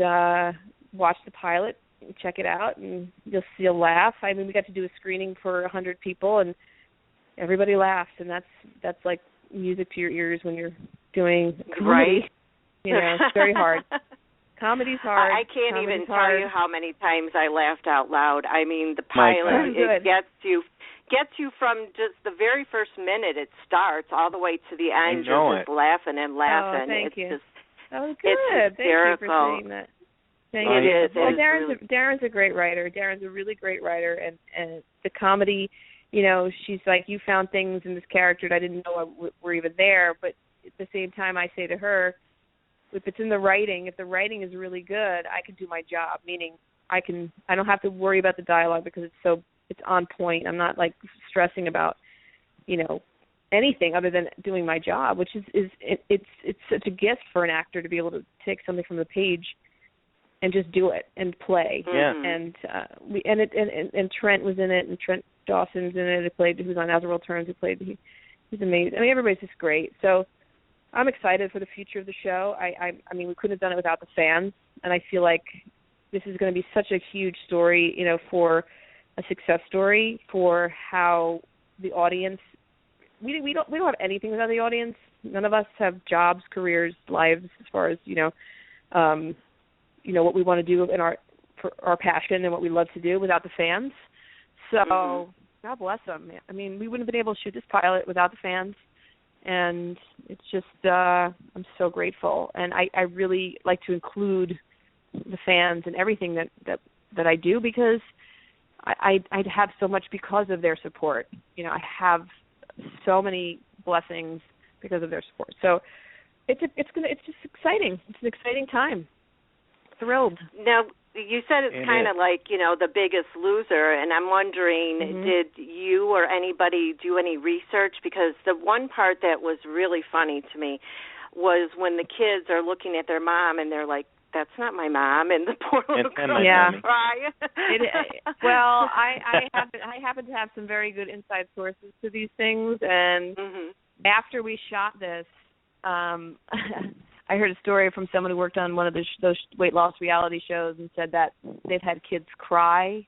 [SPEAKER 1] watch the pilot and check it out, and you'll laugh. I mean, we got to do a screening for 100 people, and everybody laughed, and that's like music to your ears when you're doing comedy.
[SPEAKER 2] Right.
[SPEAKER 1] It's very hard. Comedy's hard.
[SPEAKER 2] I can't even tell you how many times I laughed out loud. I mean, the pilot, it gets you from just the very first minute it starts all the way to the end. You're just laughing and laughing.
[SPEAKER 1] Oh, thank you. That was
[SPEAKER 2] good.
[SPEAKER 1] It's hysterical. Thank you for saying that.
[SPEAKER 2] It is.
[SPEAKER 1] Well, Darren's a great writer. Darren's a really great writer, and the comedy, she's like, you found things in this character that I didn't know were even there. But at the same time, I say to her, if it's in the writing, if the writing is really good, I can do my job. Meaning, I don't have to worry about the dialogue because it's on point. I'm not like stressing about, anything other than doing my job, which it's such a gift for an actor to be able to take something from the page and just do it and play.
[SPEAKER 3] Yeah.
[SPEAKER 1] And and Trent was in it, and Trent Dawson's in it. Who's on As the World Turns. He's amazing. I mean, everybody's just great. So I'm excited for the future of the show. I mean, we couldn't have done it without the fans, and I feel like this is going to be such a huge story, for a success story for how the audience. We don't have anything without the audience. None of us have jobs, careers, lives as far as what we want to do for our passion and what we love to do without the fans. So God bless them. I mean, we wouldn't have been able to shoot this pilot without the fans, and it's just I'm so grateful. And I really like to include the fans in everything that I do because I have so much because of their support. I have so many blessings because of their support. So it's just exciting. It's an exciting time. Thrilled.
[SPEAKER 2] Now, you said it's kind of like, The Biggest Loser, and I'm wondering, did you or anybody do any research? Because the one part that was really funny to me was when the kids are looking at their mom and they're like, that's not my mom, and the poor little girl cry.
[SPEAKER 1] Well, I happen to have some very good inside sources to these things, and after we shot this, I heard a story from someone who worked on one of those weight loss reality shows and said that they've had kids cry,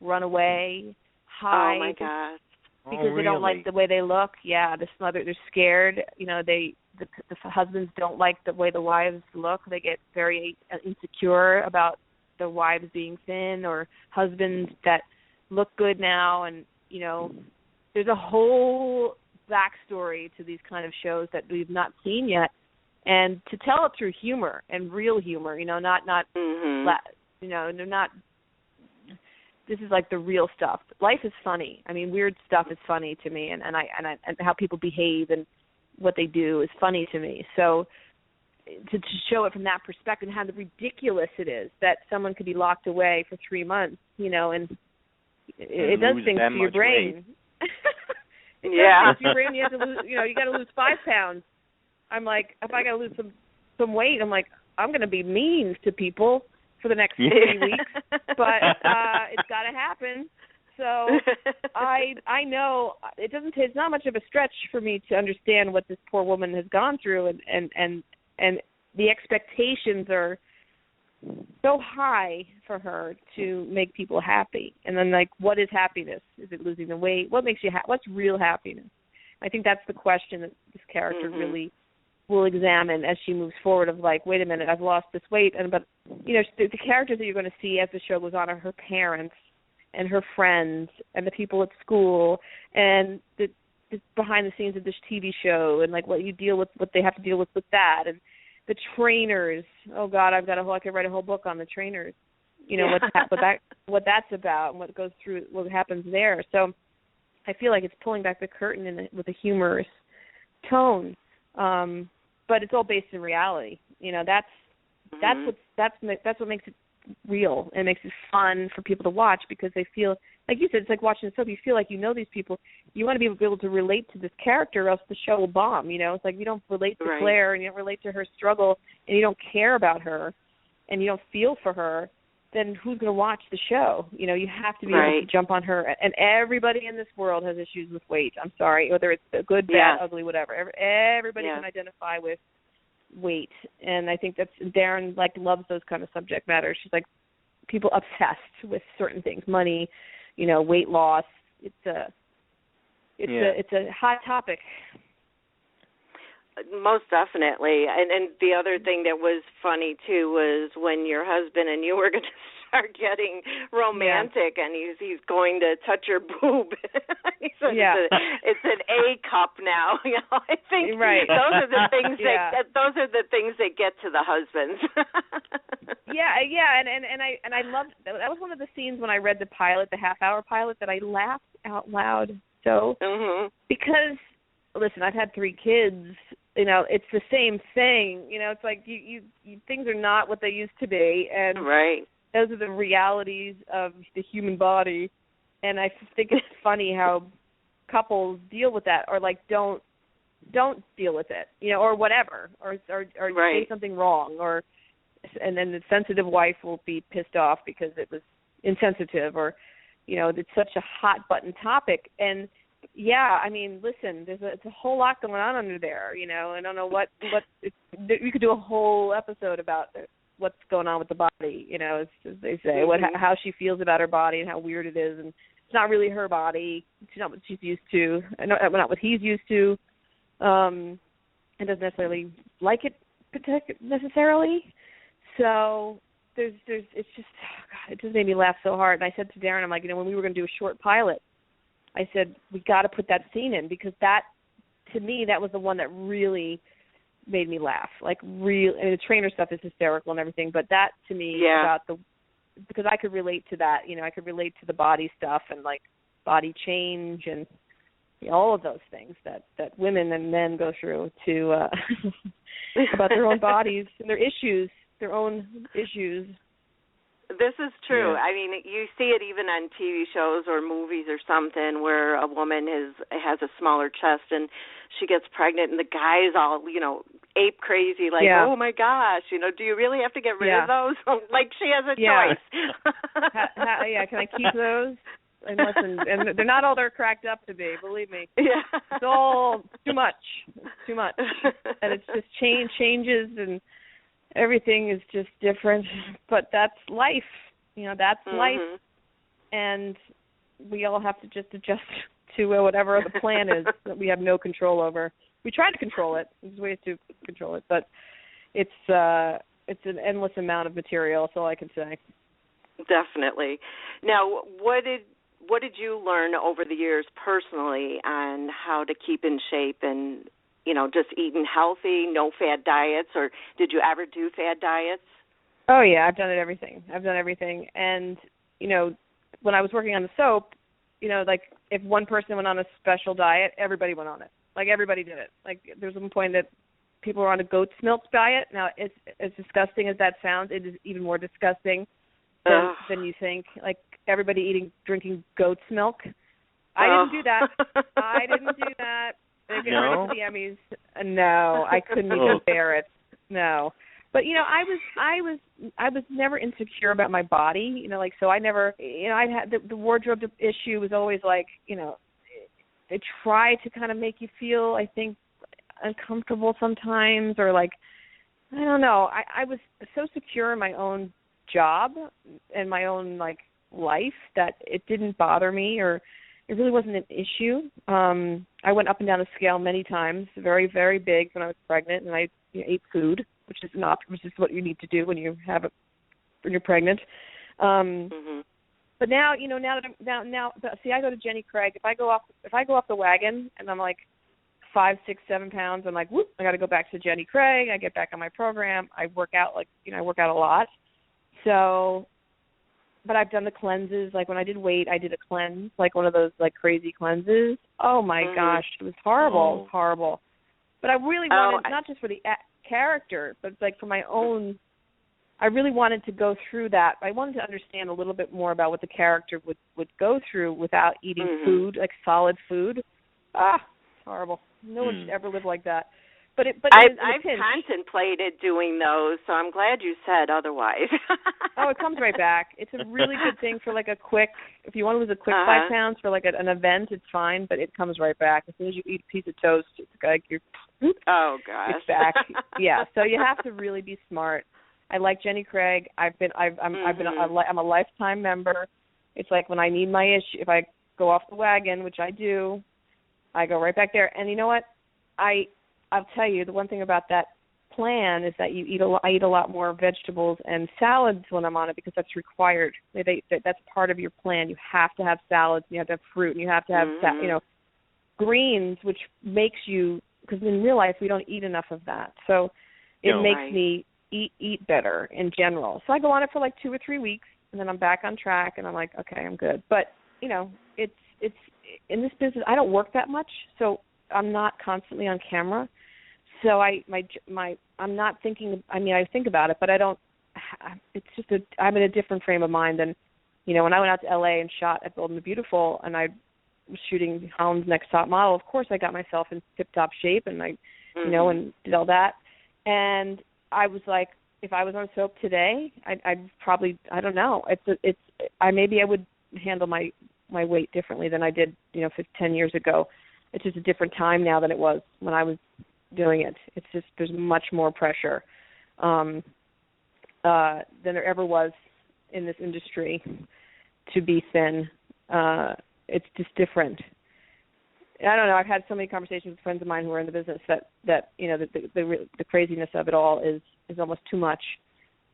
[SPEAKER 1] run away, hide.
[SPEAKER 2] Oh my gosh!
[SPEAKER 1] Because they don't like the way they look. Yeah, they're scared. The husbands don't like the way the wives look. They get very insecure about the wives being thin, or husbands that look good now. And there's a whole backstory to these kind of shows that we've not seen yet. And to tell it through humor and real humor, not not. This is like the real stuff. Life is funny. I mean, weird stuff is funny to me, and how people behave and what they do is funny to me. So to show it from that perspective, and how ridiculous it is that someone could be locked away for 3 months, and it does things to your brain. It does things to your brain. You have to lose. You got to lose 5 pounds. I'm like, if I got to lose some weight, I'm like, I'm going to be mean to people for the next 3 weeks, but it's got to happen. So I know it's not much of a stretch for me to understand what this poor woman has gone through, and the expectations are so high for her to make people happy. And then, like, what is happiness? Is it losing the weight? What makes you what's real happiness? I think that's the question that this character really will examine as she moves forward, of like, wait a minute, I've lost this weight. But the characters that you're going to see as the show goes on are her parents and her friends and the people at school and the behind the scenes of this TV show, and like what they have to deal with that, and the trainers. Oh God, I could write a whole book on the trainers. What that's about and what goes through, what happens there. So I feel like it's pulling back the curtain with a humorous tone, but it's all based in reality. That's what makes it real, and makes it fun for people to watch, because they feel, like you said, it's like watching a soap. You feel like these people. You want to be able to relate to this character, or else the show will bomb. It's like you don't relate to Claire, and you don't relate to her struggle, and you don't care about her, and you don't feel for her. Then who's going to watch the show? You have to be able to jump on her. And everybody in this world has issues with weight. I'm sorry, whether it's good, bad, ugly, whatever. Everybody can identify with weight, and I think that's Darren loves those kind of subject matter. She's like, people obsessed with certain things, money, weight loss. It's a hot topic.
[SPEAKER 2] Most definitely. And the other thing that was funny too was when your husband and you were going to start getting romantic, and he's going to touch your boob. He said it's an A cup now. I think those are the things that get to the husbands. And I loved that. Was one of the scenes when I read the pilot, the half-hour pilot, that I laughed out loud. So because listen, I've had 3 kids. It's the same thing. It's like you things are not what they used to be, and those are the realities of the human body. And I think it's funny how couples deal with that, or like don't deal with it, or whatever, or say something wrong, and then the sensitive wife will be pissed off because it was insensitive, or it's such a hot button topic. And listen, it's a whole lot going on under there. I don't know what you could do a whole episode about what's going on with the body. As they say, how she feels about her body and how weird it is, and it's not really her body. It's not what she's used to. Not what he's used to. And doesn't necessarily like it necessarily. So it's just, it just made me laugh so hard. And I said to Darren, I'm like, when we were going to do a short pilot, I said, we got to put that scene in, because that, to me, that was the one that really made me laugh. The trainer stuff is hysterical and everything, but that, to me, because I could relate to that. I could relate to the body stuff and, body change and all of those things that women and men go through to about their own bodies and their own issues. This is true.
[SPEAKER 3] Yeah.
[SPEAKER 2] I mean, you see it even on TV shows or movies or something where a woman has a smaller chest and she gets pregnant, and the guy's all, ape crazy, oh my gosh, do you really have to get rid of those? Like she has a choice.
[SPEAKER 1] Can I keep those? And listen, and they're not all they're cracked up to be, believe me.
[SPEAKER 2] Yeah.
[SPEAKER 1] It's all too much. It's too much. And it's just changes, and everything is just different. But that's life. That's life. And we all have to just adjust to whatever the plan is that we have no control over. We try to control it. There's ways to control it, but it's an endless amount of material. That's all I can say. Definitely.
[SPEAKER 2] Now, what did you learn over the years personally on how to keep in shape and, just eating healthy, no fad diets, or did you ever do fad diets?
[SPEAKER 1] Oh, yeah, I've done everything. And, when I was working on the soap, if one person went on a special diet, everybody went on it. Everybody did it. There was one point that people were on a goat's milk diet. Now, it's as disgusting as that sounds, it is even more disgusting than you think. Everybody drinking goat's milk. I didn't do that. They get rid of the Emmys. No, I couldn't even bear it. No. But I was never insecure about my body. So I never. I had the wardrobe issue was always they try to kind of make you feel, I think, uncomfortable sometimes, or I don't know. I was so secure in my own job and my own life that it didn't bother me, or it really wasn't an issue. I went up and down the scale many times, very, very big when I was pregnant, and I ate food, which is what you need to do when you're pregnant. But now, see, I go to Jenny Craig. If I go off the wagon and I'm 5, 6, 7 pounds, I'm like, whoop, I got to go back to Jenny Craig. I get back on my program. I work out I work out a lot. So, but I've done the cleanses. Like when I did weight, I did a cleanse, one of those crazy cleanses. Oh my gosh, it was horrible. It was horrible. But I really wanted, not just for the character, but for my own. I really wanted to go through that. I wanted to understand a little bit more about what the character would go through without eating food, solid food. It's horrible. No one should ever live like that. But I've
[SPEAKER 2] contemplated doing those, so I'm glad you said otherwise.
[SPEAKER 1] Oh, it comes right back. It's a really good thing for a quick. If you want to lose a quick 5 pounds for an event, it's fine. But it comes right back as soon as you eat a piece of toast. It's you're.
[SPEAKER 2] Oh gosh.
[SPEAKER 1] It's back. Yeah. So you have to really be smart. I like Jenny Craig. I'm a lifetime member. It's when I need my issue. If I go off the wagon, which I do, I go right back there. And you know what? I'll tell you, the one thing about that plan is that I eat a lot more vegetables and salads when I'm on it, because that's required. That's part of your plan. You have to have salads, and you have to have fruit, and you have to have greens, which makes you, because in real life we don't eat enough of that. So it makes me eat better in general. So I go on it for 2 or 3 weeks, and then I'm back on track, and I'm like, okay, I'm good. But it's in this business, I don't work that much, so I'm not constantly on camera. So I'm not thinking. I mean, I think about it, but I don't. It's just I'm in a different frame of mind than, when I went out to LA and shot at Bold and the Beautiful, and I was shooting Holland's Next Top Model. Of course, I got myself in tip-top shape, and I, and did all that. And I was like, if I was on soap today, I'd probably, I don't know. Maybe I would handle my weight differently than I did, 10 years ago. It's just a different time now than it was when I was doing it. It's just there's much more pressure than there ever was in this industry to be thin. It's just different. I don't know. I've had so many conversations with friends of mine who are in the business that the craziness of it all is almost too much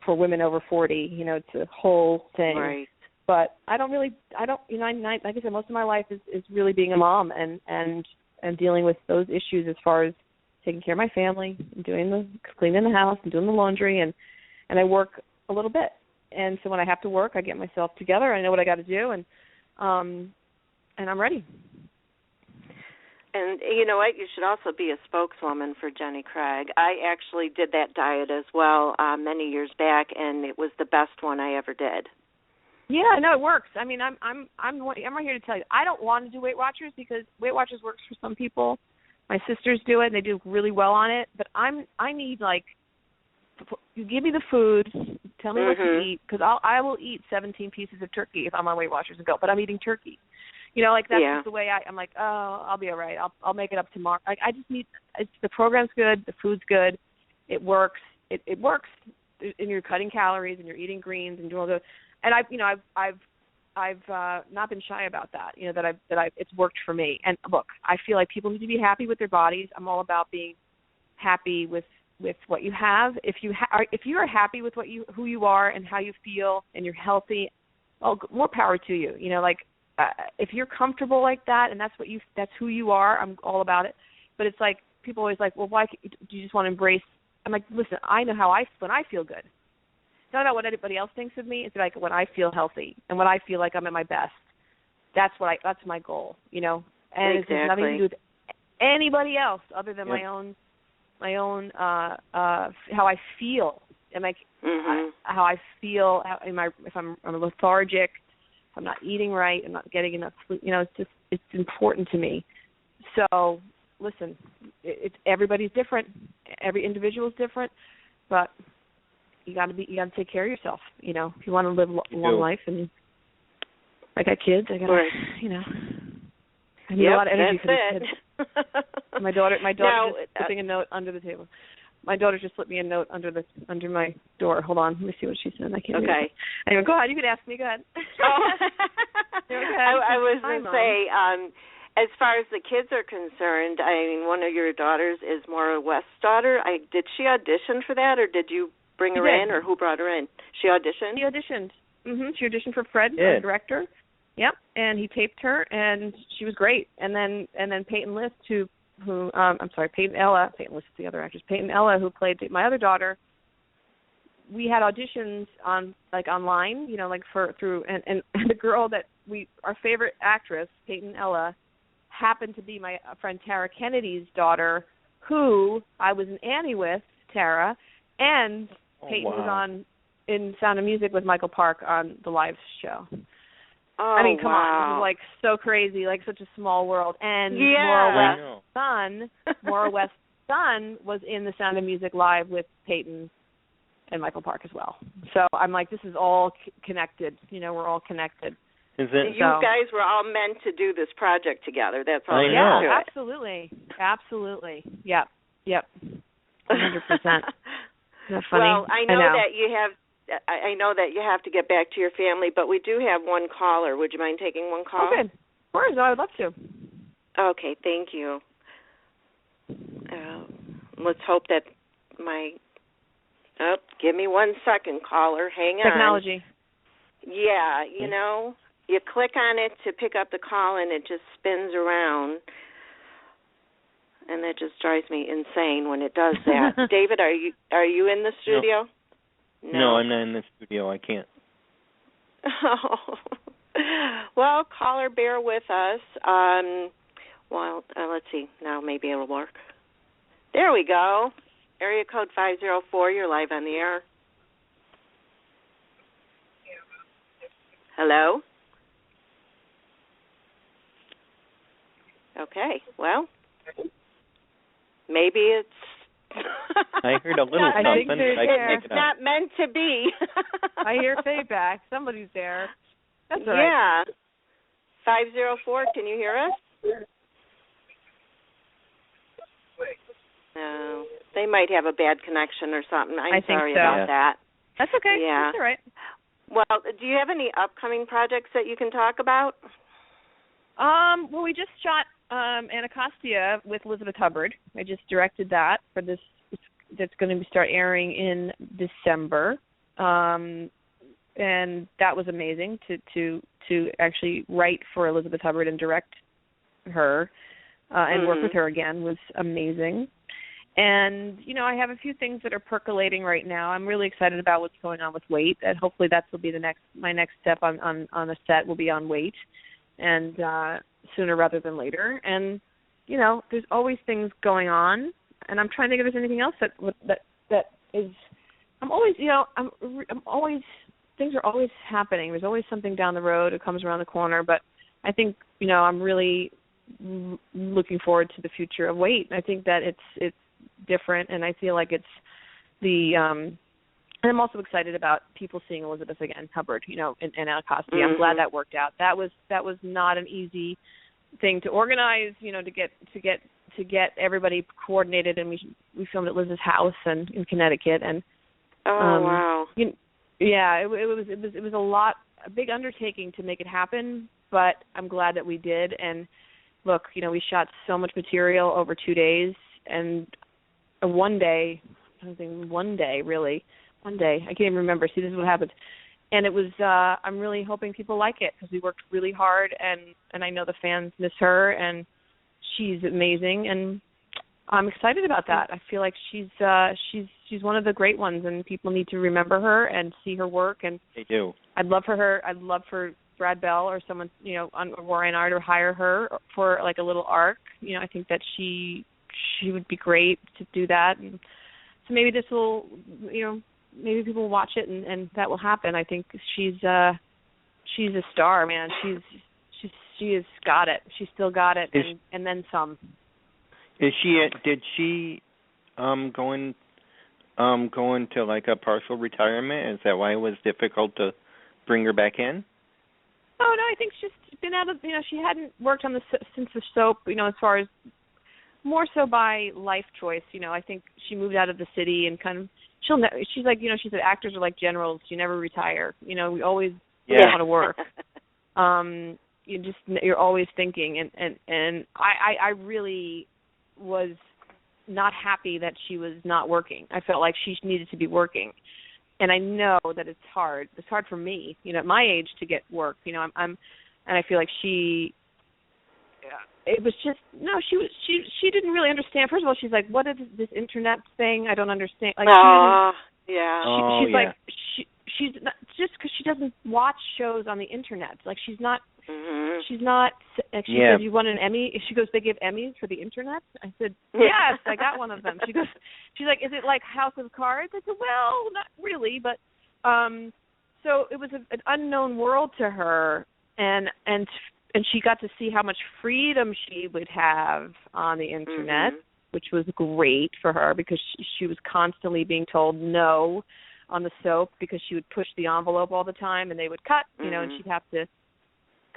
[SPEAKER 1] for women over 40. It's a whole thing.
[SPEAKER 2] Right.
[SPEAKER 1] But I don't. Like I said, most of my life is really being a mom and dealing with those issues as far as taking care of my family, and cleaning the house, and doing the laundry, and I work a little bit. And so when I have to work, I get myself together. I know what I got to do, and I'm ready.
[SPEAKER 2] And you know what? You should also be a spokeswoman for Jenny Craig. I actually did that diet as well many years back, and it was the best one I ever did.
[SPEAKER 1] Yeah, no, it works. I mean, I'm right here to tell you, I don't want to do Weight Watchers because Weight Watchers works for some people. My sisters do it, and they do really well on it. But I need you give me the food, tell me what to eat, because I will eat 17 pieces of turkey if I'm on Weight Watchers and go. But I'm eating turkey. That's just the way I'm like, oh, I'll be all right. I'll make it up tomorrow. I just need. The program's good, the food's good, it works. It works, and you're cutting calories and you're eating greens and doing all those. And I've not been shy about that. It's worked for me. And look, I feel like people need to be happy with their bodies. I'm all about being happy with what you have. If you are happy with who you are and how you feel and you're healthy, well, more power to you. If you're comfortable like that and that's who you are, I'm all about it. But it's like people always like, well, why do you just want to embrace? I'm like, listen, I know how when I feel good. It's not about what anybody else thinks of me. It's like when I feel healthy and when I feel like I'm at my best. That's my goal, And
[SPEAKER 2] exactly.
[SPEAKER 1] It has nothing to do with anybody else other than my own how I feel. And like how I feel. If I'm lethargic, if I'm not eating right, I'm not getting enough sleep. It's important to me. So listen, everybody's different. Every individual is different, but you got to take care of yourself. If you want to live a long life, and I got kids, I got to, I need a lot of energy for these kids. My daughter just putting a note under the table. my daughter just slipped me a note under my door. Hold on, let me see what she said. I can't.
[SPEAKER 2] Okay.
[SPEAKER 1] Anyway, go ahead. You can ask me. Go ahead.
[SPEAKER 2] Oh. I was going to say, as far as the kids are concerned, I mean, one of your daughters is Maura West's daughter. Did she audition for that, or did you bring her in, or who brought her in? She auditioned?
[SPEAKER 1] She auditioned. She auditioned for Fred, the director. Yep, and he taped her, and she was great. And then Peyton List, Peyton Ella. Peyton List is the other actress. Peyton Ella, who played my other daughter. We had auditions online, and the girl that our favorite actress, Peyton Ella, happened to be my friend Tara Kennedy's daughter, who I was in Annie with, Tara, and Peyton was on in Sound of Music with Michael Park on the live show.
[SPEAKER 2] Oh,
[SPEAKER 1] I mean, come on, this is so crazy, such a small world. And Maura West's son was in the Sound of Music live with Peyton and Michael Park as well. So I'm like, this is all connected. We're all connected.
[SPEAKER 2] You guys were all meant to do this project together. That's all.
[SPEAKER 1] Yeah, absolutely. Yep. 100%. Isn't that funny?
[SPEAKER 2] Well, I know that you have to get back to your family, but we do have one caller. Would you mind taking one call?
[SPEAKER 1] Oh, good. Of course, I would love to.
[SPEAKER 2] Okay, thank you. Let's hope that give me 1 second, caller. Hang on.
[SPEAKER 1] Technology.
[SPEAKER 2] Yeah, you click on it to pick up the call, and it just spins around. And that just drives me insane when it does that. David, are you in the studio?
[SPEAKER 3] No, I'm not in the studio. I can't.
[SPEAKER 2] Oh. Well, caller, bear with us. Let's see. Now maybe it'll work. There we go. Area code 504. You're live on the air. Hello? Okay. Well, maybe it's...
[SPEAKER 3] I heard a little something, but I can make it out.
[SPEAKER 2] Not meant to be.
[SPEAKER 1] I hear feedback. Somebody's there. That's all
[SPEAKER 2] right. Yeah. 504, can you hear us? No. They might have a bad connection or something. I'm sorry about that.
[SPEAKER 1] That's okay.
[SPEAKER 2] Yeah.
[SPEAKER 1] That's all right.
[SPEAKER 2] Well, do you have any upcoming projects that you can talk about?
[SPEAKER 1] Well, we just shot Anacostia with Elizabeth Hubbard. I just directed that for this. That's going to start airing in December, and that was amazing to actually write for Elizabeth Hubbard and direct her and work with her again was amazing. And I have a few things that are percolating right now. I'm really excited about what's going on with weight, and hopefully that will be my next step on the set will be on weight, and sooner rather than later. And there's always things going on, and I'm trying to think if there's anything else that is. I'm always things are always happening. There's always something down the road. It comes around the corner, but I think I'm really looking forward to the future of weight. I think that it's different, and I feel like it's and I'm also excited about people seeing Elizabeth again, Hubbard, in Anacostia. I'm glad that worked out. That was not an easy thing to organize, to get everybody coordinated, and we filmed at Liz's house and in Connecticut, and
[SPEAKER 2] wow.
[SPEAKER 1] It was a big undertaking to make it happen, but I'm glad that we did. And look, we shot so much material over 2 days, and one day, I can't even remember. See, this is what happened. And it was, I'm really hoping people like it because we worked really hard, and I know the fans miss her, and she's amazing, and I'm excited about that. I feel like she's one of the great ones, and people need to remember her and see her work. And
[SPEAKER 3] they do.
[SPEAKER 1] I'd love for Brad Bell or someone, on Warren Art, or hire her for like a little arc. I think that she would be great to do that. And so maybe this will, maybe people will watch it, and that will happen. I think she's a star, man. She has got it. She's still got it, and then some.
[SPEAKER 3] Did she go into like a partial retirement? Is that why it was difficult to bring her back in?
[SPEAKER 1] Oh no, I think she's been out of. She hadn't worked on since the soap. As far as more so by life choice. I think she moved out of the city and kind of she's like, she said actors are like generals, you never retire. We always want to work. You're always thinking, and I really was not happy that she was not working. I felt like she needed to be working. And I know that it's hard. It's hard for me, at my age to get work. And I feel like it was just she didn't really understand. First of all, she's like, what is this internet thing? I don't understand. Like, she's not, just because she doesn't watch shows on the internet. Like, she's not.
[SPEAKER 2] Mm-hmm.
[SPEAKER 1] She's not. Like, she said, you won an Emmy. She goes, they give Emmys for the internet. I said, yes, I got one of them. She's like, is it like House of Cards? I said, well, not really, but so it was an unknown world to her, and she got to see how much freedom she would have on the internet, which was great for her because she was constantly being told no on the soap because she would push the envelope all the time and they would cut, and she'd have to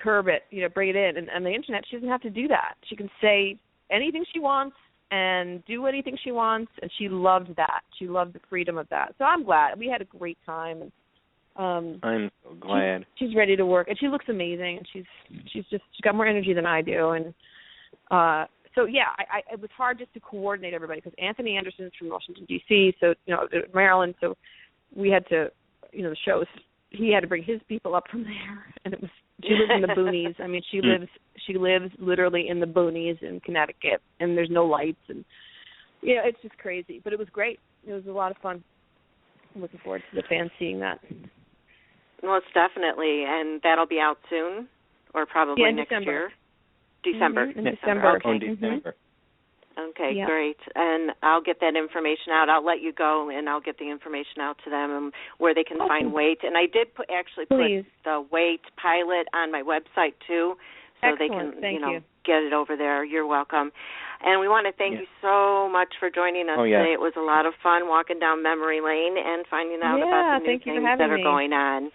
[SPEAKER 1] curb it, bring it in. And on the internet, she doesn't have to do that. She can say anything she wants and do anything she wants, and she loved that. She loved the freedom of that. So I'm glad. We had a great time. And
[SPEAKER 3] I'm so glad.
[SPEAKER 1] She's ready to work, and she looks amazing, and she's got more energy than I do. And so, yeah, it was hard just to coordinate everybody because Anthony Anderson's from Washington, D.C., so, Maryland, so we had to, the shows, he had to bring his people up from there, and she lives in the boonies. I mean, she lives literally in the boonies in Connecticut, and there's no lights, and it's just crazy. But it was great. It was a lot of fun. I'm looking forward to the fans seeing that.
[SPEAKER 2] Most definitely, and that'll be out soon, or probably next year. December.
[SPEAKER 1] In December.
[SPEAKER 3] Okay. December.
[SPEAKER 2] Okay, great. And I'll get that information out. I'll let you go, and I'll get the information out to them and where they can find Wait. And I did put the Wait pilot on my website, too, so they can, get it over there. You're welcome. And we want to thank you so much for joining us today. It was a lot of fun walking down memory lane and finding out about the new things that are going on.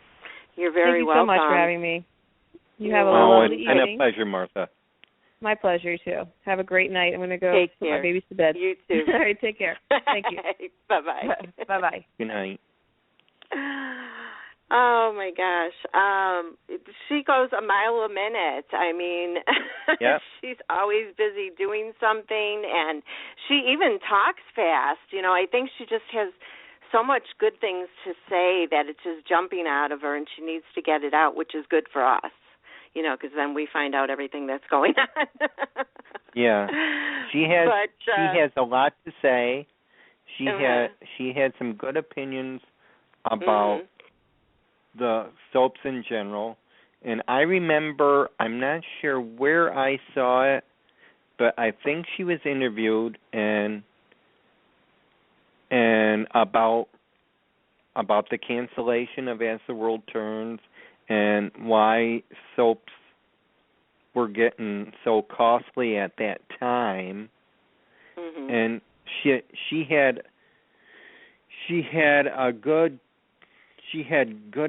[SPEAKER 2] You're very welcome.
[SPEAKER 1] Thank you so much for having me. You have a lovely evening.
[SPEAKER 3] It's been a pleasure, Martha.
[SPEAKER 1] My pleasure, too. Have a great night. I'm going to go put my babies to bed.
[SPEAKER 2] You too.
[SPEAKER 1] All right, take care. Thank you.
[SPEAKER 2] Bye-bye.
[SPEAKER 1] Bye-bye.
[SPEAKER 3] Good night.
[SPEAKER 2] Oh, my gosh. She goes a mile a minute. I mean, she's always busy doing something, and she even talks fast. I think she just has so much good things to say that it's just jumping out of her, and she needs to get it out, which is good for us. Because then we find out everything that's going on.
[SPEAKER 3] Yeah, she has a lot to say. She had some good opinions about the soaps in general, and I remember, I'm not sure where I saw it, but I think she was interviewed and about the cancellation of As the World Turns. And why soaps were getting so costly at that time, and she had good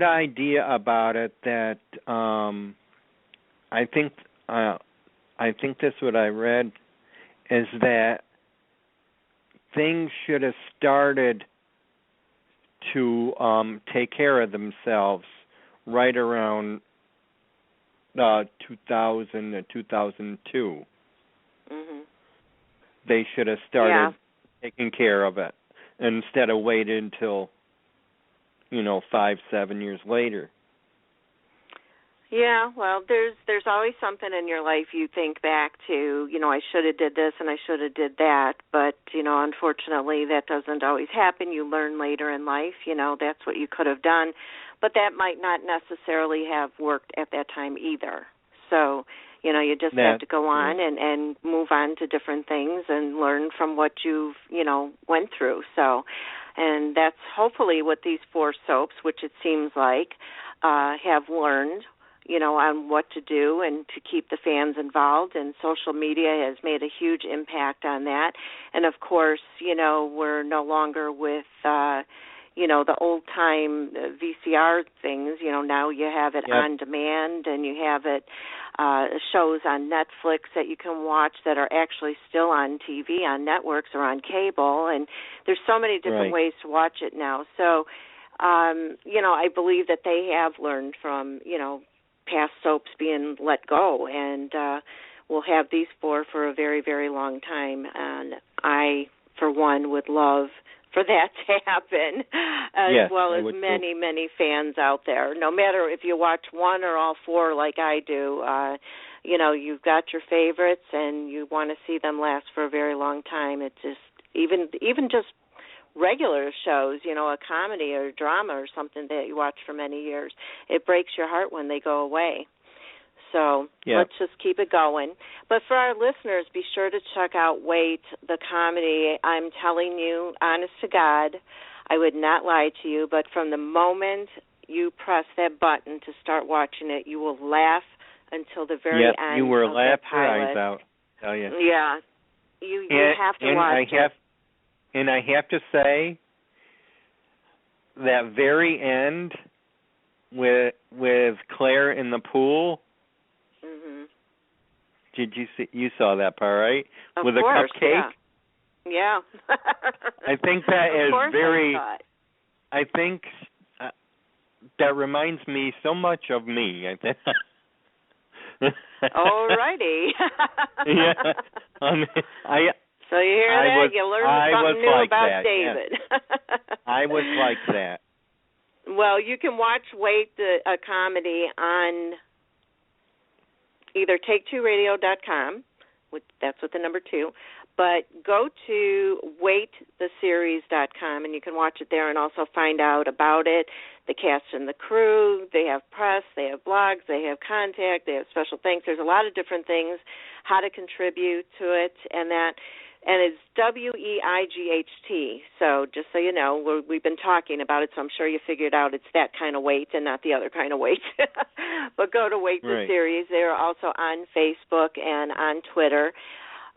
[SPEAKER 3] idea about it. That I think that's what I read, is that things should have started to take care of themselves right around 2000 to 2002. They should have started taking care of it instead of waiting until 5-7 years later.
[SPEAKER 2] Yeah, well, there's always something in your life you think back to, I should have did this and I should have did that, but, unfortunately that doesn't always happen. You learn later in life, that's what you could have done, but that might not necessarily have worked at that time either. So, you just have to go on and move on to different things and learn from what you've, went through. So, and that's hopefully what these 4 soaps, which it seems like, have learned, on what to do and to keep the fans involved. And social media has made a huge impact on that. And, of course, we're no longer with, the old-time VCR things. Now you have it on demand, and you have it shows on Netflix that you can watch that are actually still on TV, on networks, or on cable. And there's so many different ways to watch it now. So, I believe that they have learned from, past soaps being let go, and we'll have these for a very, very long time. And I, for one, would love for that to happen, as well as many, many fans out there. No matter if you watch one or all four like I do, you've got your favorites, and you want to see them last for a very long time. It's just, even just regular shows, a comedy or drama or something that you watch for many years, it breaks your heart when they go away. So let's just keep it going. But for our listeners, be sure to check out Wait, the comedy. I'm telling you, honest to God, I would not lie to you, but from the moment you press that button to start watching it, you will laugh until the very end.
[SPEAKER 3] You were laughing your eyes out. Tell you.
[SPEAKER 2] Yeah. You have to watch it.
[SPEAKER 3] And I have to say, that very end with Claire in the pool.
[SPEAKER 2] Mm-hmm.
[SPEAKER 3] Did you see? You saw that part, right?
[SPEAKER 2] Of
[SPEAKER 3] with
[SPEAKER 2] course,
[SPEAKER 3] a cupcake.
[SPEAKER 2] Yeah.
[SPEAKER 3] I think that is very.
[SPEAKER 2] I
[SPEAKER 3] think that reminds me so much of me. I think.
[SPEAKER 2] Alrighty.
[SPEAKER 3] Yeah.
[SPEAKER 2] So you hear that? You learned something new about David.
[SPEAKER 3] Yeah. I was like that.
[SPEAKER 2] Well, you can watch Wait, a comedy on either take2radio.com, that's with the number 2, but go to waittheseries.com, and you can watch it there and also find out about it, the cast and the crew. They have press, they have blogs, they have contact, they have special things. There's a lot of different things, how to contribute to it, and it's WEIGHT. So just so you know, we've been talking about it, so I'm sure you figured out it's that kind of weight and not the other kind of weight. But go to Wait the Series. They're also on Facebook and on Twitter.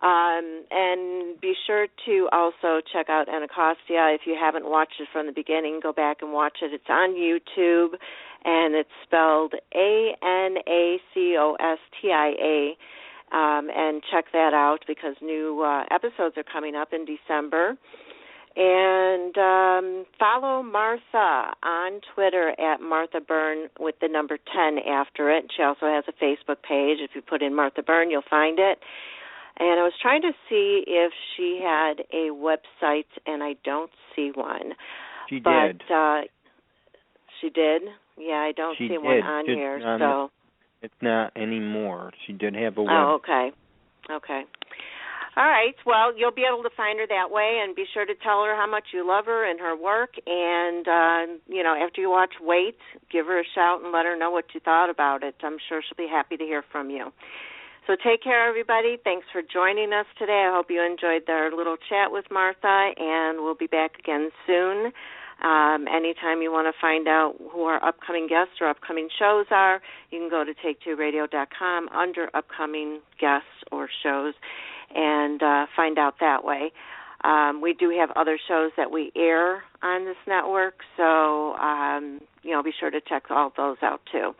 [SPEAKER 2] And be sure to also check out Anacostia. If you haven't watched it from the beginning, go back and watch it. It's on YouTube, and it's spelled Anacostia. And check that out because new episodes are coming up in December. And follow Martha on Twitter at martha-byrne with the number 10 after it. She also has a Facebook page. If you put in Martha-Byrne, you'll find it. And I was trying to see if she had a website, and I don't see one.
[SPEAKER 3] She did.
[SPEAKER 2] She did? Yeah, I don't see one on here. So
[SPEAKER 3] it's not anymore. She did have a web.
[SPEAKER 2] Oh, okay. Okay. All right. Well, you'll be able to find her that way, and be sure to tell her how much you love her and her work. And, after you watch Wait, give her a shout and let her know what you thought about it. I'm sure she'll be happy to hear from you. So take care, everybody. Thanks for joining us today. I hope you enjoyed our little chat with Martha, and we'll be back again soon. Anytime you want to find out who our upcoming guests or upcoming shows are, you can go to take2radio.com under upcoming guests or shows and find out that way. We do have other shows that we air on this network, so be sure to check all those out too.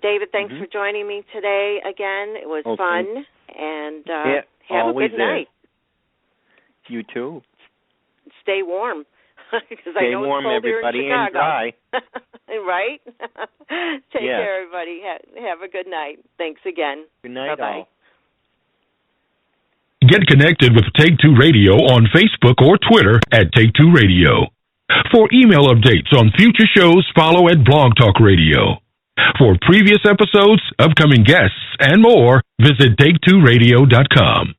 [SPEAKER 2] David, thanks for joining me today again. It was fun, and have a good night.
[SPEAKER 3] You too.
[SPEAKER 2] Stay warm.
[SPEAKER 3] Stay warm, everybody, and dry.
[SPEAKER 2] Right? Take care, everybody. Have a good night. Thanks again.
[SPEAKER 3] Good night, all.
[SPEAKER 4] Get connected with Take Two Radio on Facebook or Twitter at Take Two Radio. For email updates on future shows, follow at Blog Talk Radio. For previous episodes, upcoming guests, and more, visit take2radio.com.